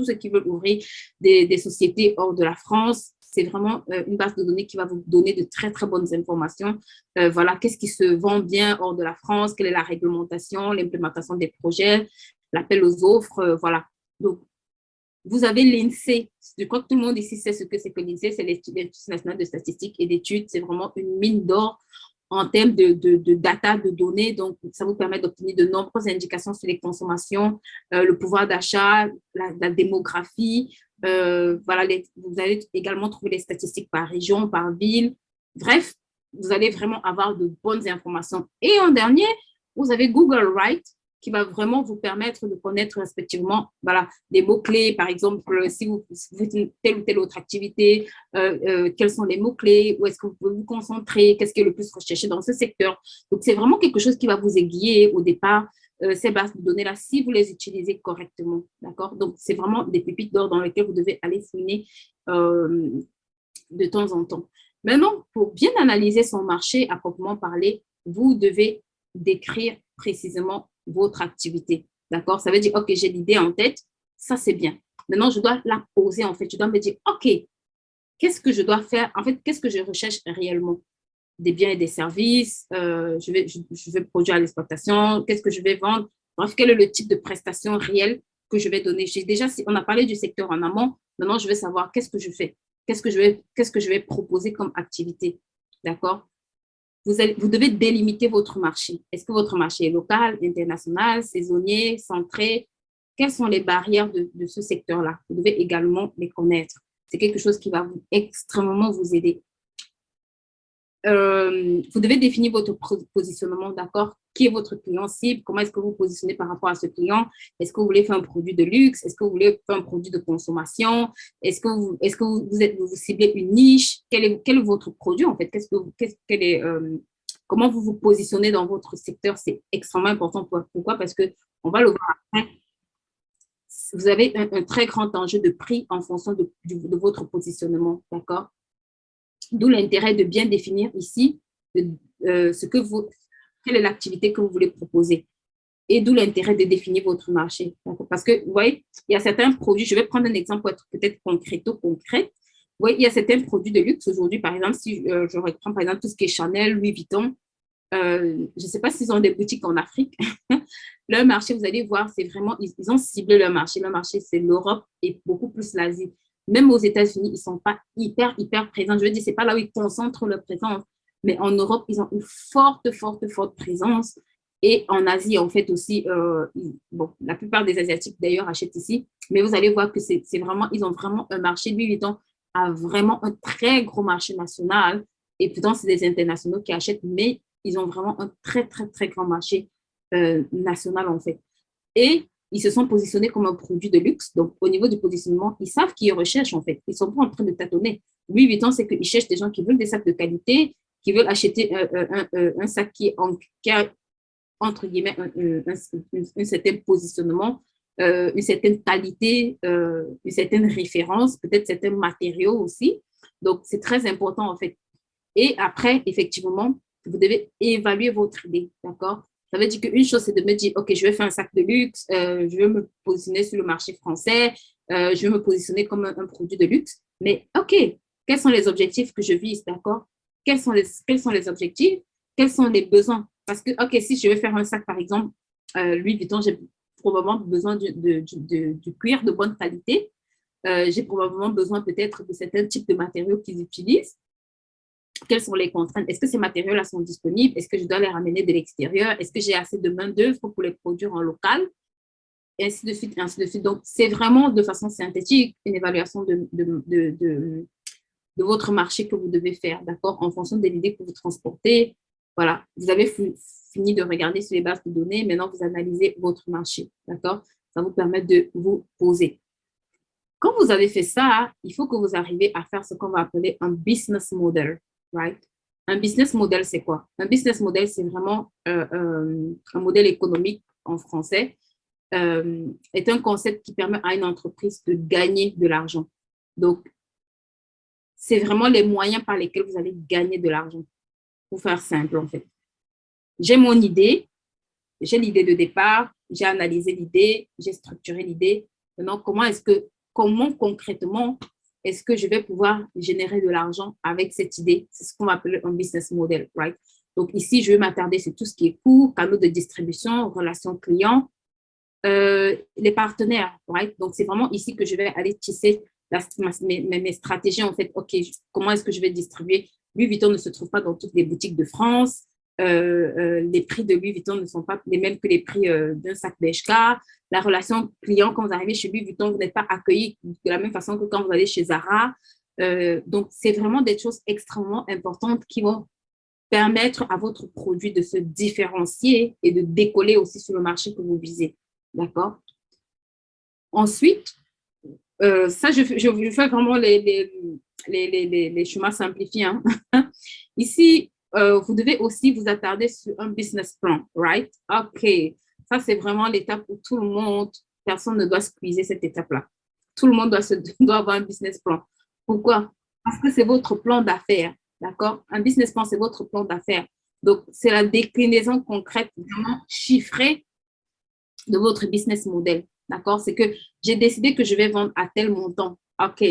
Speaker 2: ceux qui veulent ouvrir des sociétés hors de la France, c'est vraiment une base de données qui va vous donner de très, très bonnes informations. Voilà, qu'est-ce qui se vend bien hors de la France, quelle est la réglementation, l'implémentation des projets, l'appel aux offres, voilà. Donc, vous avez l'INSEE. Je crois que tout le monde ici sait ce que c'est que l'INSEE, c'est l'Institut national de statistique et d'études. C'est vraiment une mine d'or en termes de data, de données. Donc, ça vous permet d'obtenir de nombreuses indications sur les consommations, le pouvoir d'achat, la démographie. Voilà, vous allez également trouver les statistiques par région, par ville. Bref, vous allez vraiment avoir de bonnes informations. Et en dernier, vous avez Google, right? Qui va vraiment vous permettre de connaître respectivement voilà, des mots-clés. Par exemple, si vous faites telle ou telle autre activité, quels sont les mots-clés, où est-ce que vous pouvez vous concentrer, qu'est-ce qui est le plus recherché dans ce secteur. Donc, c'est vraiment quelque chose qui va vous aiguiller au départ, ces bases de données-là, si vous les utilisez correctement. D'accord? Donc, c'est vraiment des pépites d'or dans lesquelles vous devez aller fouiner de temps en temps. Maintenant, pour bien analyser son marché à proprement parler, vous devez décrire précisément votre activité. D'accord? Ça veut dire, OK, j'ai l'idée en tête, ça c'est bien. Maintenant, je dois la poser en fait. Je dois me dire, OK, qu'est-ce que je dois faire? En fait, qu'est-ce que je recherche réellement? Des biens et des services, je vais produire à l'exploitation, qu'est-ce que je vais vendre? Bref, quel est le type de prestation réelle que je vais donner? Déjà, on a parlé du secteur en amont, maintenant je vais savoir qu'est-ce que je fais, qu'est-ce que je vais proposer comme activité. D'accord? Vous devez délimiter votre marché. Est-ce que votre marché est local, international, saisonnier, centré? Quelles sont les barrières de ce secteur-là? Vous devez également les connaître. C'est quelque chose qui va extrêmement vous aider. Vous devez définir votre positionnement, d'accord? Qui est votre client cible? Comment est-ce que vous positionnez par rapport à ce client? Est-ce que vous voulez faire un produit de luxe? Est-ce que vous voulez faire un produit de consommation? Est-ce que vous ciblez une niche? Quel est votre produit en fait? Comment vous vous positionnez dans votre secteur? C'est extrêmement important. Pourquoi? Parce que on va le voir après. Vous avez un très grand enjeu de prix en fonction de votre positionnement, d'accord? D'où l'intérêt de bien définir ici quelle est l'activité que vous voulez proposer. Et d'où l'intérêt de définir votre marché. Parce que, vous voyez, il y a certains produits, je vais prendre un exemple pour être peut-être concret. Vous voyez, il y a certains produits de luxe aujourd'hui, par exemple, si je reprends par exemple tout ce qui est Chanel, Louis Vuitton, je ne sais pas s'ils ont des boutiques en Afrique. Leur marché, vous allez voir, c'est vraiment, ils ont ciblé leur marché. Leur marché, c'est l'Europe et beaucoup plus l'Asie. Même aux États-Unis, ils ne sont pas hyper présents. Je veux dire, ce n'est pas là où ils concentrent leur présence. Mais en Europe, ils ont une forte présence. Et en Asie, en fait, aussi, bon, la plupart des Asiatiques, d'ailleurs, achètent ici. Mais vous allez voir que c'est vraiment, ils ont vraiment un marché. Louis Vuitton a vraiment un très gros marché national. Et pourtant, c'est des internationaux qui achètent, mais ils ont vraiment un très grand marché national, en fait. Et ils se sont positionnés comme un produit de luxe. Donc, au niveau du positionnement, ils savent qui ils recherchent, en fait. Ils ne sont pas en train de tâtonner. Louis Vuitton, c'est qu'ils cherchent des gens qui veulent des sacs de qualité, qui veulent acheter un sac qui a, entre guillemets, un certain positionnement, une certaine qualité, une certaine référence, peut-être certains matériaux aussi. Donc, c'est très important, en fait. Et après, effectivement, vous devez évaluer votre idée, d'accord? Ça veut dire qu'une chose, c'est de me dire, OK, je vais faire un sac de luxe, je vais me positionner sur le marché français, je vais me positionner comme un produit de luxe. Mais OK, quels sont les objectifs que je vise, d'accord? Quels sont les objectifs? Quels sont les besoins? Parce que, OK, si je vais faire un sac, par exemple, Louis Vuitton, j'ai probablement besoin du cuir de bonne qualité. J'ai probablement besoin peut-être de certains types de matériaux qu'ils utilisent. Quelles sont les contraintes? Est-ce que ces matériaux-là sont disponibles? Est-ce que je dois les ramener de l'extérieur? Est-ce que j'ai assez de main-d'œuvre pour les produire en local? Et ainsi de suite, et ainsi de suite. Donc, c'est vraiment de façon synthétique une évaluation de votre marché que vous devez faire, d'accord? En fonction de l'idée que vous transportez. Voilà, vous avez fini de regarder sur les bases de données. Maintenant, vous analysez votre marché, d'accord? Ça vous permet de vous poser. Quand vous avez fait ça, il faut que vous arriviez à faire ce qu'on va appeler un business model, right? Un business model, c'est quoi? Un business model, c'est vraiment un modèle économique en français, est un concept qui permet à une entreprise de gagner de l'argent. Donc, c'est vraiment les moyens par lesquels vous allez gagner de l'argent, pour faire simple, en fait. J'ai mon idée, j'ai l'idée de départ, j'ai analysé l'idée, j'ai structuré l'idée. Maintenant, comment concrètement est-ce que je vais pouvoir générer de l'argent avec cette idée? C'est ce qu'on va appeler un business model, right? Donc ici, je vais m'attarder sur tout ce qui est coûts, canaux de distribution, relations clients, les partenaires, right? Donc c'est vraiment ici que je vais aller tisser mes stratégies, en fait. OK, comment est-ce que je vais distribuer? Louis Vuitton ne se trouve pas dans toutes les boutiques de France. Les prix de Louis Vuitton ne sont pas les mêmes que les prix d'un sac Bershka. La relation client, quand vous arrivez chez Louis Vuitton, vous n'êtes pas accueilli de la même façon que quand vous allez chez Zara. Donc, c'est vraiment des choses extrêmement importantes qui vont permettre à votre produit de se différencier et de décoller aussi sur le marché que vous visez. D'accord? Ensuite, ça, je fais vraiment les chemins simplifiés. Hein. Ici, vous devez aussi vous attarder sur un business plan, right? OK. Ça, c'est vraiment l'étape où tout le monde, personne ne doit squeezer cette étape-là. Tout le monde doit avoir un business plan. Pourquoi? Parce que c'est votre plan d'affaires, d'accord? Un business plan, c'est votre plan d'affaires. Donc, c'est la déclinaison concrète, vraiment chiffrée de votre business model, d'accord? C'est que j'ai décidé que je vais vendre à tel montant. OK.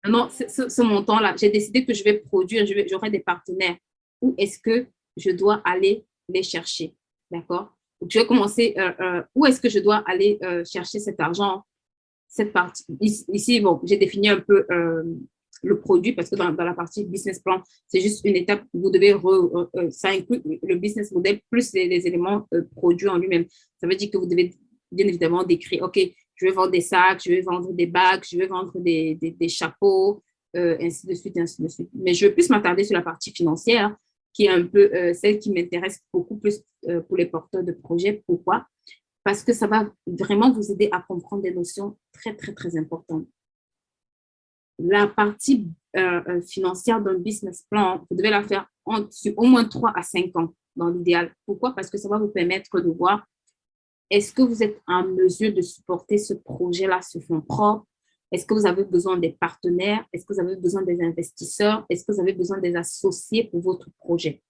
Speaker 2: Maintenant, ce montant-là, j'ai décidé que je vais produire, j'aurai des partenaires. Où est-ce que je dois aller les chercher? D'accord? Donc, je vais commencer, où est-ce que je dois aller chercher cet argent? Cette partie, ici, bon, j'ai défini un peu le produit parce que dans la partie business plan, c'est juste une étape où vous devez, ça inclut le business model plus les éléments produits en lui-même. Ça veut dire que vous devez bien évidemment décrire, OK, je vais vendre des sacs, je vais vendre des bagues, je vais vendre des chapeaux, ainsi de suite, ainsi de suite. Mais je vais plus m'attarder sur la partie financière, qui est un peu celle qui m'intéresse beaucoup plus pour les porteurs de projets. Pourquoi? Parce que ça va vraiment vous aider à comprendre des notions très, très, très importantes. La partie financière d'un business plan, vous devez la faire sur au moins 3 à 5 ans dans l'idéal. Pourquoi? Parce que ça va vous permettre de voir est-ce que vous êtes en mesure de supporter ce projet-là sur fonds propres? Est-ce que vous avez besoin des partenaires? Est-ce que vous avez besoin des investisseurs? Est-ce que vous avez besoin des associés pour votre projet?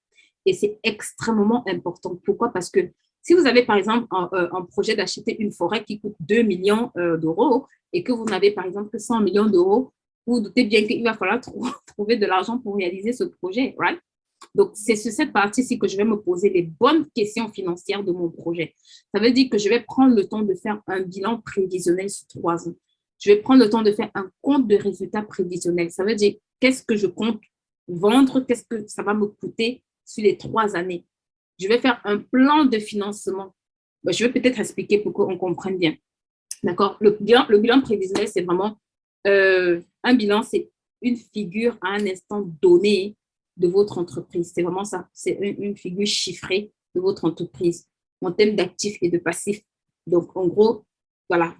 Speaker 2: Et c'est extrêmement important. Pourquoi? Parce que si vous avez, par exemple, un projet d'acheter une forêt qui coûte 2 millions d'euros et que vous n'avez, par exemple, que 100 millions d'euros, vous, vous doutez bien qu'il va falloir trouver de l'argent pour réaliser ce projet, right? Donc, c'est sur cette partie-ci que je vais me poser les bonnes questions financières de mon projet. Ça veut dire que je vais prendre le temps de faire un bilan prévisionnel sur 3 ans. Je vais prendre le temps de faire un compte de résultats prévisionnels. Ça veut dire qu'est-ce que je compte vendre, qu'est-ce que ça va me coûter sur les 3 années. Je vais faire un plan de financement. Je vais peut-être expliquer pour qu'on comprenne bien. D'accord? Le bilan prévisionnel, c'est vraiment un bilan, c'est une figure à un instant donné de votre entreprise. C'est vraiment ça. C'est une figure chiffrée de votre entreprise en termes d'actifs et de passifs. Donc, en gros, voilà.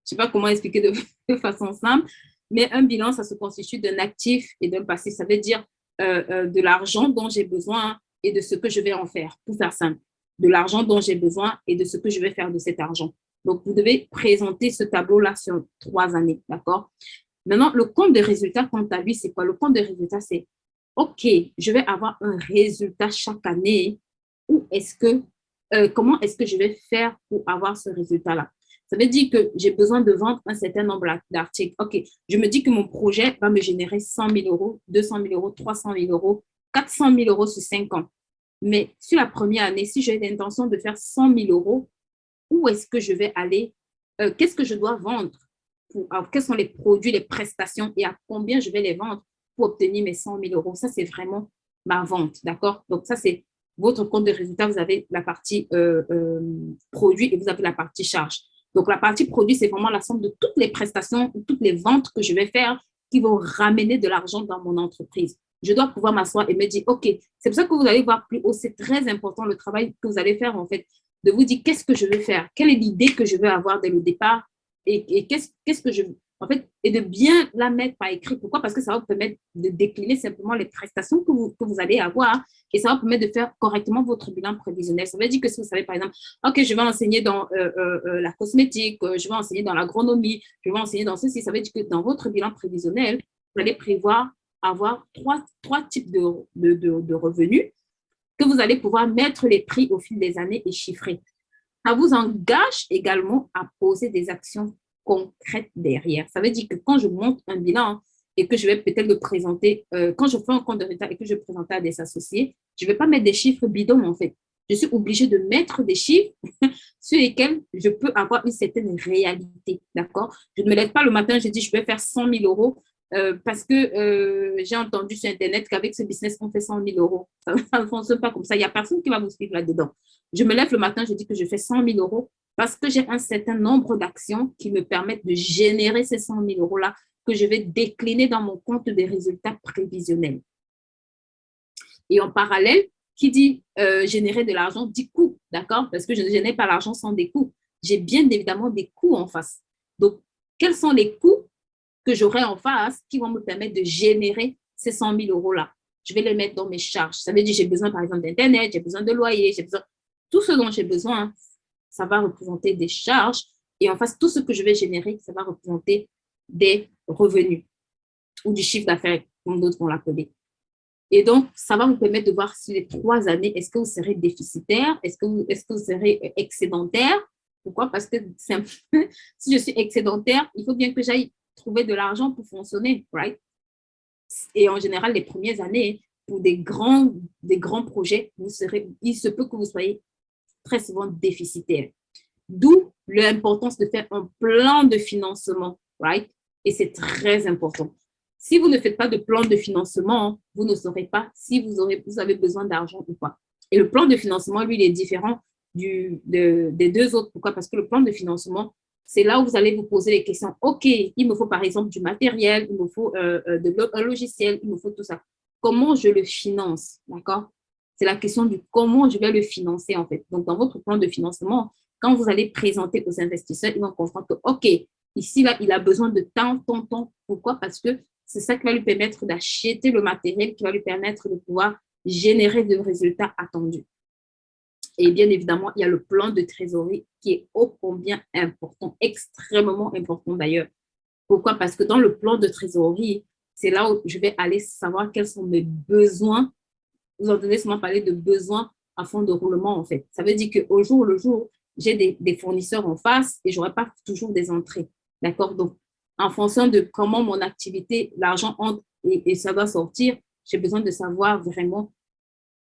Speaker 2: Je ne sais pas comment expliquer de façon simple, Mais un bilan, ça se constitue d'un actif et d'un passif. Ça veut dire de l'argent dont j'ai besoin et de ce que je vais en faire, pour faire simple. De l'argent dont j'ai besoin et de ce que je vais faire de cet argent. Donc, vous devez présenter ce tableau-là sur 3 années, d'accord? Maintenant, le compte de résultat, quant à lui, c'est quoi? Le compte de résultat, c'est OK, je vais avoir un résultat chaque année. Comment est-ce que je vais faire pour avoir ce résultat-là? Ça veut dire que j'ai besoin de vendre un certain nombre d'articles. OK, je me dis que mon projet va me générer 100 000 euros, 200 000 euros, 300 000 euros, 400 000 euros sur 5 ans. Mais sur la première année, si j'ai l'intention de faire 100 000 euros, où est-ce que je vais aller? Qu'est-ce que je dois vendre? Quels sont les produits, les prestations et à combien je vais les vendre pour obtenir mes 100 000 euros? Ça, c'est vraiment ma vente, d'accord? Donc, ça, c'est votre compte de résultat. Vous avez la partie produit et vous avez la partie charge. Donc, la partie produit, c'est vraiment la somme de toutes les prestations, toutes les ventes que je vais faire qui vont ramener de l'argent dans mon entreprise. Je dois pouvoir m'asseoir et me dire, OK, c'est pour ça que vous allez voir plus haut, c'est très important le travail que vous allez faire, en fait, de vous dire qu'est-ce que je veux faire, quelle est l'idée que je veux avoir dès le départ et qu'est-ce que je veux. En fait, et de bien la mettre par écrit. Pourquoi? Parce que ça va vous permettre de décliner simplement les prestations que vous allez avoir et ça va vous permettre de faire correctement votre bilan prévisionnel. Ça veut dire que si vous savez, par exemple, OK, je vais enseigner dans la cosmétique, je vais enseigner dans l'agronomie, je vais enseigner dans ceci, ça veut dire que dans votre bilan prévisionnel, vous allez prévoir avoir trois types de revenus que vous allez pouvoir mettre les prix au fil des années et chiffrer. Ça vous engage également à poser des actions concrètes derrière. Ça veut dire que quand je monte un bilan et que je vais peut-être le présenter, quand je fais un compte de résultat et que je vais présenter à des associés, je ne vais pas mettre des chiffres bidons en fait. Je suis obligée de mettre des chiffres sur lesquels je peux avoir une certaine réalité, d'accord? Je ne me lève pas le matin, je dis je vais faire 100 000 euros parce que j'ai entendu sur Internet qu'avec ce business, on fait 100 000 euros. Ça ne fonctionne pas comme ça. Il n'y a personne qui va vous suivre là-dedans. Je me lève le matin, je dis que je fais 100 000 euros parce que j'ai un certain nombre d'actions qui me permettent de générer ces 100 000 euros-là que je vais décliner dans mon compte des résultats prévisionnels. Et en parallèle, qui dit générer de l'argent dit coût, d'accord? Parce que je ne génère pas l'argent sans des coûts. J'ai bien évidemment des coûts en face. Donc, quels sont les coûts que j'aurai en face qui vont me permettre de générer ces 100 000 euros-là? Je vais les mettre dans mes charges. Ça veut dire j'ai besoin, par exemple, d'Internet, j'ai besoin de loyer, j'ai besoin... Tout ce dont j'ai besoin, ça va représenter des charges. Et en face, tout ce que je vais générer, ça va représenter des revenus ou du chiffre d'affaires, comme d'autres vont l'appeler. Et donc, ça va vous permettre de voir sur les 3 années, est-ce que vous serez déficitaire, est-ce que vous serez excédentaire? Pourquoi? Parce que si je suis excédentaire, il faut bien que j'aille trouver de l'argent pour fonctionner, right? Et en général, les premières années, pour des grands projets, il se peut que vous soyez très souvent déficitaire. D'où l'importance de faire un plan de financement, right? Et c'est très important. Si vous ne faites pas de plan de financement, vous ne saurez pas si vous avez besoin d'argent ou pas. Et le plan de financement, lui, il est différent des 2 autres. Pourquoi? Parce que le plan de financement, c'est là où vous allez vous poser les questions. OK, il me faut par exemple du matériel, il me faut un logiciel, il me faut tout ça. Comment je le finance? D'accord? C'est la question du comment je vais le financer en fait. Donc, dans votre plan de financement, quand vous allez présenter aux investisseurs, ils vont comprendre que, OK, ici, là, il a besoin de tant. Pourquoi? Parce que c'est ça qui va lui permettre d'acheter le matériel, qui va lui permettre de pouvoir générer des résultats attendus. Et bien évidemment, il y a le plan de trésorerie qui est ô combien important, extrêmement important d'ailleurs. Pourquoi? Parce que dans le plan de trésorerie, c'est là où je vais aller savoir quels sont mes besoins. Vous entendez souvent parler de besoins à fond de roulement, en fait. Ça veut dire qu'au jour le jour, j'ai des fournisseurs en face et je n'aurai pas toujours des entrées. D'accord? Donc, en fonction de comment mon activité, l'argent entre et ça va sortir, j'ai besoin de savoir vraiment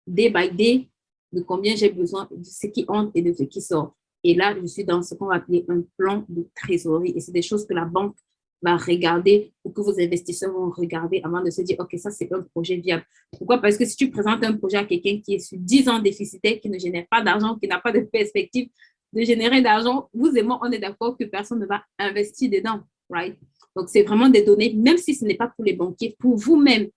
Speaker 2: day by day de combien j'ai besoin, de ce qui entre et de ce qui sort. Et là, je suis dans ce qu'on va appeler un plan de trésorerie. Et c'est des choses que la banque va regarder ou que vos investisseurs vont regarder avant de se dire, OK, ça, c'est un projet viable. Pourquoi? Parce que si tu présentes un projet à quelqu'un qui est sur 10 ans déficitaire, qui ne génère pas d'argent, qui n'a pas de perspective de générer d'argent, vous et moi, on est d'accord que personne ne va investir dedans, right? Donc, c'est vraiment des données, même si ce n'est pas pour les banquiers, pour vous-même,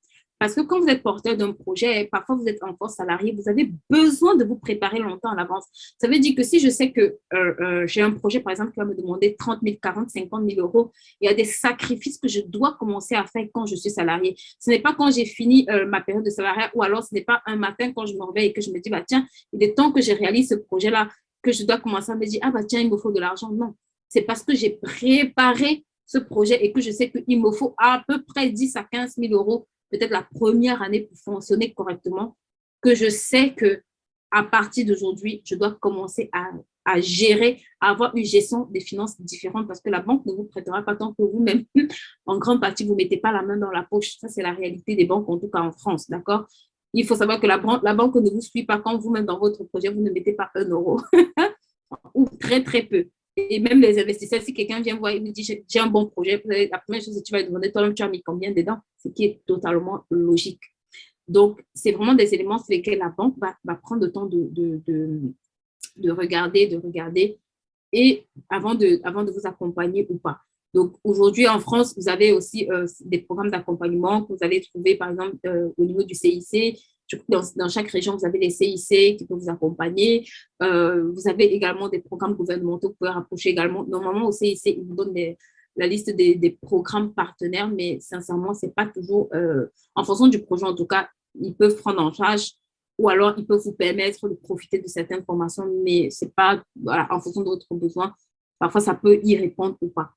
Speaker 2: Parce que quand vous êtes porteur d'un projet, parfois vous êtes encore salarié, vous avez besoin de vous préparer longtemps à l'avance. Ça veut dire que si je sais que j'ai un projet, par exemple, qui va me demander 30 000, 40, 50 000 euros, il y a des sacrifices que je dois commencer à faire quand je suis salarié. Ce n'est pas quand j'ai fini ma période de salariat ou alors ce n'est pas un matin quand je me réveille et que je me dis, bah, tiens, il est temps que je réalise ce projet-là, que je dois commencer à me dire, ah bah tiens, il me faut de l'argent. Non, c'est parce que j'ai préparé ce projet et que je sais qu'il me faut à peu près 10 à 15 000 euros peut-être la première année pour fonctionner correctement, que je sais que à partir d'aujourd'hui, je dois commencer à gérer, à avoir une gestion des finances différente parce que la banque ne vous prêtera pas tant que vous-même. En grande partie, vous ne mettez pas la main dans la poche. Ça, c'est la réalité des banques, en tout cas en France, d'accord? Il faut savoir que la banque ne vous suit pas quand vous-même dans votre projet, vous ne mettez pas 1 euro ou très, très peu. Et même les investisseurs, si quelqu'un vient voir et me dit j'ai un bon projet, la première chose que tu vas lui demander, toi-même, tu as mis combien dedans, ce qui est totalement logique. Donc, c'est vraiment des éléments sur lesquels la banque va prendre le temps de regarder et avant de vous accompagner ou pas. Donc, aujourd'hui, en France, vous avez aussi des programmes d'accompagnement que vous allez trouver, par exemple, au niveau du CIC. Dans chaque région, vous avez les CIC qui peuvent vous accompagner. Vous avez également des programmes gouvernementaux que vous pouvez rapprocher également. Normalement, au CIC, ils vous donnent la liste des programmes partenaires, mais sincèrement, ce n'est pas toujours, en fonction du projet, en tout cas, ils peuvent prendre en charge ou alors ils peuvent vous permettre de profiter de certaines formations, mais ce n'est pas voilà, en fonction de votre besoin. Parfois, ça peut y répondre ou pas.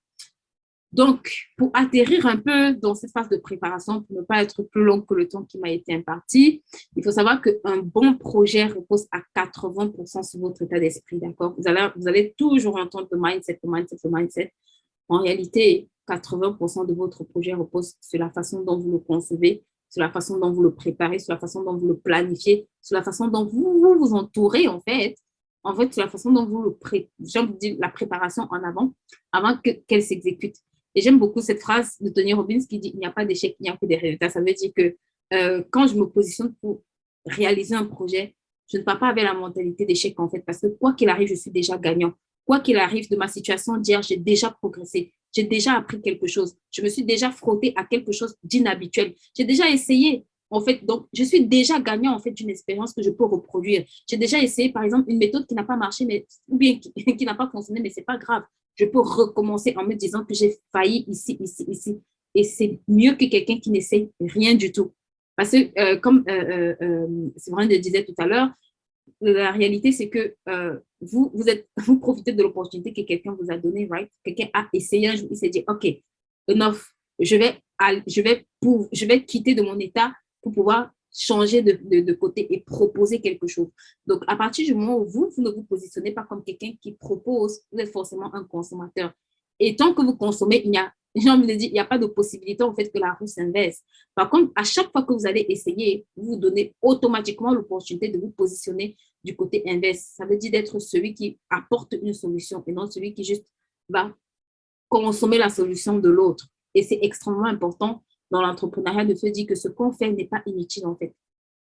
Speaker 2: Donc, pour atterrir un peu dans cette phase de préparation, pour ne pas être plus long que le temps qui m'a été imparti, il faut savoir qu'un bon projet repose à 80% sur votre état d'esprit, d'accord? Vous allez toujours entendre le mindset, le mindset, le mindset. En réalité, 80% de votre projet repose sur la façon dont vous le concevez, sur la façon dont vous le préparez, sur la façon dont vous le planifiez, sur la façon dont vous vous entourez, en fait, sur la façon dont vous la préparation en avant qu'elle s'exécute. Et j'aime beaucoup cette phrase de Tony Robbins qui dit « Il n'y a pas d'échec, il n'y a que des résultats ». Ça veut dire que quand je me positionne pour réaliser un projet, je ne pars pas avec la mentalité d'échec, en fait, parce que quoi qu'il arrive, je suis déjà gagnant. Quoi qu'il arrive de ma situation d'hier, j'ai déjà progressé. J'ai déjà appris quelque chose. Je me suis déjà frottée à quelque chose d'inhabituel. J'ai déjà essayé. En fait, donc, je suis déjà gagnant en fait d'une expérience que je peux reproduire. J'ai déjà essayé, par exemple, une méthode qui n'a pas marché, ou bien qui n'a pas fonctionné, mais ce n'est pas grave. Je peux recommencer en me disant que j'ai failli ici, ici, ici. Et c'est mieux que quelqu'un qui n'essaie rien du tout. Parce que, comme Séverine le disait tout à l'heure, la réalité, c'est que vous profitez de l'opportunité que quelqu'un vous a donnée, right? Quelqu'un a essayé un jour, il s'est dit, OK, enough, je vais quitter de mon état pour pouvoir changer de côté et proposer quelque chose. Donc, à partir du moment où vous ne vous positionnez pas comme quelqu'un qui propose, vous êtes forcément un consommateur. Et tant que vous consommez, j'ai envie de dire, il n'y a pas de possibilité en fait que la roue s'inverse. Par contre, à chaque fois que vous allez essayer, vous vous donnez automatiquement l'opportunité de vous positionner du côté inverse. Ça veut dire d'être celui qui apporte une solution et non celui qui juste va consommer la solution de l'autre. Et c'est extrêmement important dans l'entrepreneuriat de se dire que ce qu'on fait n'est pas inutile en fait.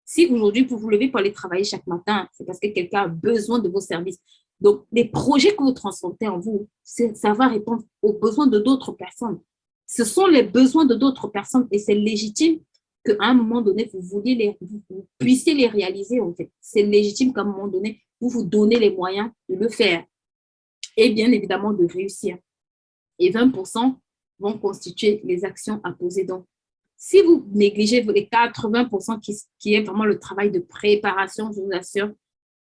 Speaker 2: Si aujourd'hui vous vous levez pour aller travailler chaque matin, c'est parce que quelqu'un a besoin de vos services. Donc, les projets que vous transformez en vous, ça va répondre aux besoins de d'autres personnes. Ce sont les besoins de d'autres personnes et c'est légitime qu'à un moment donné, vous puissiez les réaliser en fait. C'est légitime qu'à un moment donné, vous vous donnez les moyens de le faire et bien évidemment de réussir. Et 20% vont constituer les actions à poser. Donc, si vous négligez les 80% qui est vraiment le travail de préparation, je vous assure,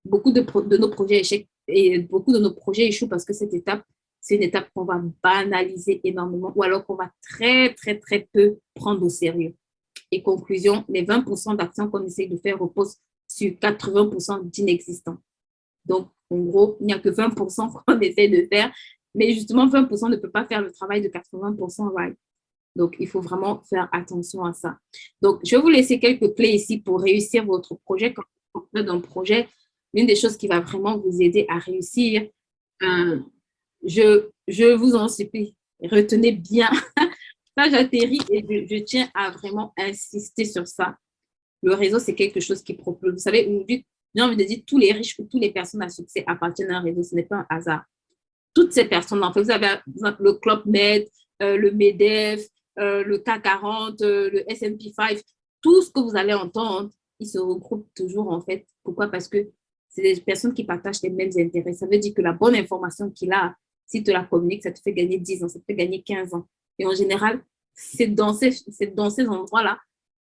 Speaker 2: beaucoup de nos projets échouent et beaucoup de nos projets échouent parce que cette étape, c'est une étape qu'on va banaliser énormément ou alors qu'on va très, très, très peu prendre au sérieux. Et conclusion, les 20% d'actions qu'on essaie de faire reposent sur 80% d'inexistants. Donc, en gros, il n'y a que 20% qu'on essaie de faire, mais justement, 20% ne peut pas faire le travail de 80%, right? Donc, il faut vraiment faire attention à ça. Donc, je vais vous laisser quelques clés ici pour réussir votre projet. Quand vous faites un projet, l'une des choses qui va vraiment vous aider à réussir, je vous en supplie, retenez bien. Ça, j'atterris et je tiens à vraiment insister sur ça. Le réseau, c'est quelque chose qui propose. Vous savez, aujourd'hui, j'ai envie de dire, tous les riches ou toutes les personnes à succès appartiennent à un réseau. Ce n'est pas un hasard. Toutes ces personnes, en fait, vous avez le Club Med, le MEDEF, le CAC 40, le S&P 5, tout ce que vous allez entendre, ils se regroupent toujours en fait. Pourquoi? Parce que c'est des personnes qui partagent les mêmes intérêts. Ça veut dire que la bonne information qu'il a, si tu la communiques, ça te fait gagner 10 ans, ça te fait gagner 15 ans. Et en général, c'est dans ces endroits-là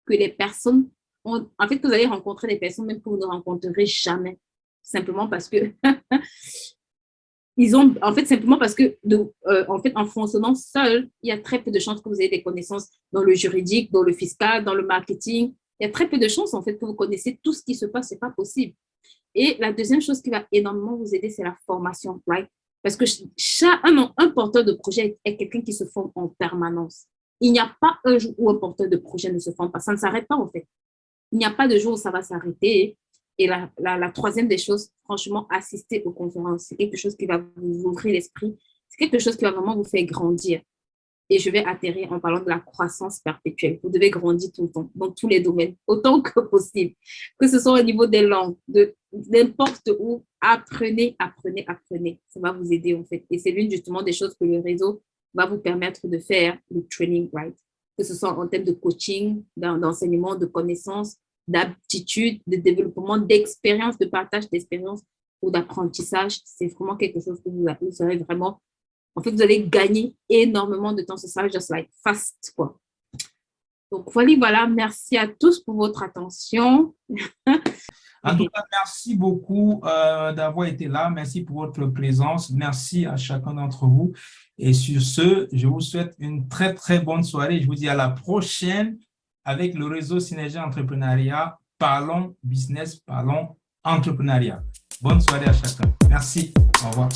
Speaker 2: que les personnes, en fait, que vous allez rencontrer des personnes même que vous ne rencontrerez jamais. Simplement parce que simplement parce que, en fonctionnant seul, il y a très peu de chances que vous ayez des connaissances dans le juridique, dans le fiscal, dans le marketing. Il y a très peu de chances, en fait, que vous connaissez tout ce qui se passe. Ce n'est pas possible. Et la deuxième chose qui va énormément vous aider, c'est la formation, right? Parce que un porteur de projet est quelqu'un qui se forme en permanence. Il n'y a pas un jour où un porteur de projet ne se forme pas. Ça ne s'arrête pas, en fait. Il n'y a pas de jour où ça va s'arrêter. Et la troisième des choses, franchement, assister aux conférences. C'est quelque chose qui va vous ouvrir l'esprit. C'est quelque chose qui va vraiment vous faire grandir. Et je vais atterrir en parlant de la croissance perpétuelle. Vous devez grandir tout le temps, dans tous les domaines, autant que possible. Que ce soit au niveau des langues, de n'importe où, apprenez. Ça va vous aider, en fait. Et c'est l'une, justement, des choses que le réseau va vous permettre de faire, le training, right? Que ce soit en termes de coaching, d'enseignement, de connaissances, d'aptitude, de développement, d'expérience, de partage d'expérience ou d'apprentissage. C'est vraiment quelque chose que vous serez vraiment... En fait, vous allez gagner énormément de temps. Ce sera just like fast, quoi. Donc, voilà. Merci à tous pour votre attention.
Speaker 1: En tout cas, merci beaucoup d'avoir été là. Merci pour votre présence. Merci à chacun d'entre vous. Et sur ce, je vous souhaite une très, très bonne soirée. Je vous dis à la prochaine avec le réseau Synergie Entrepreneuriat. Parlons business, parlons entrepreneuriat. Bonne soirée à chacun. Merci. Au revoir.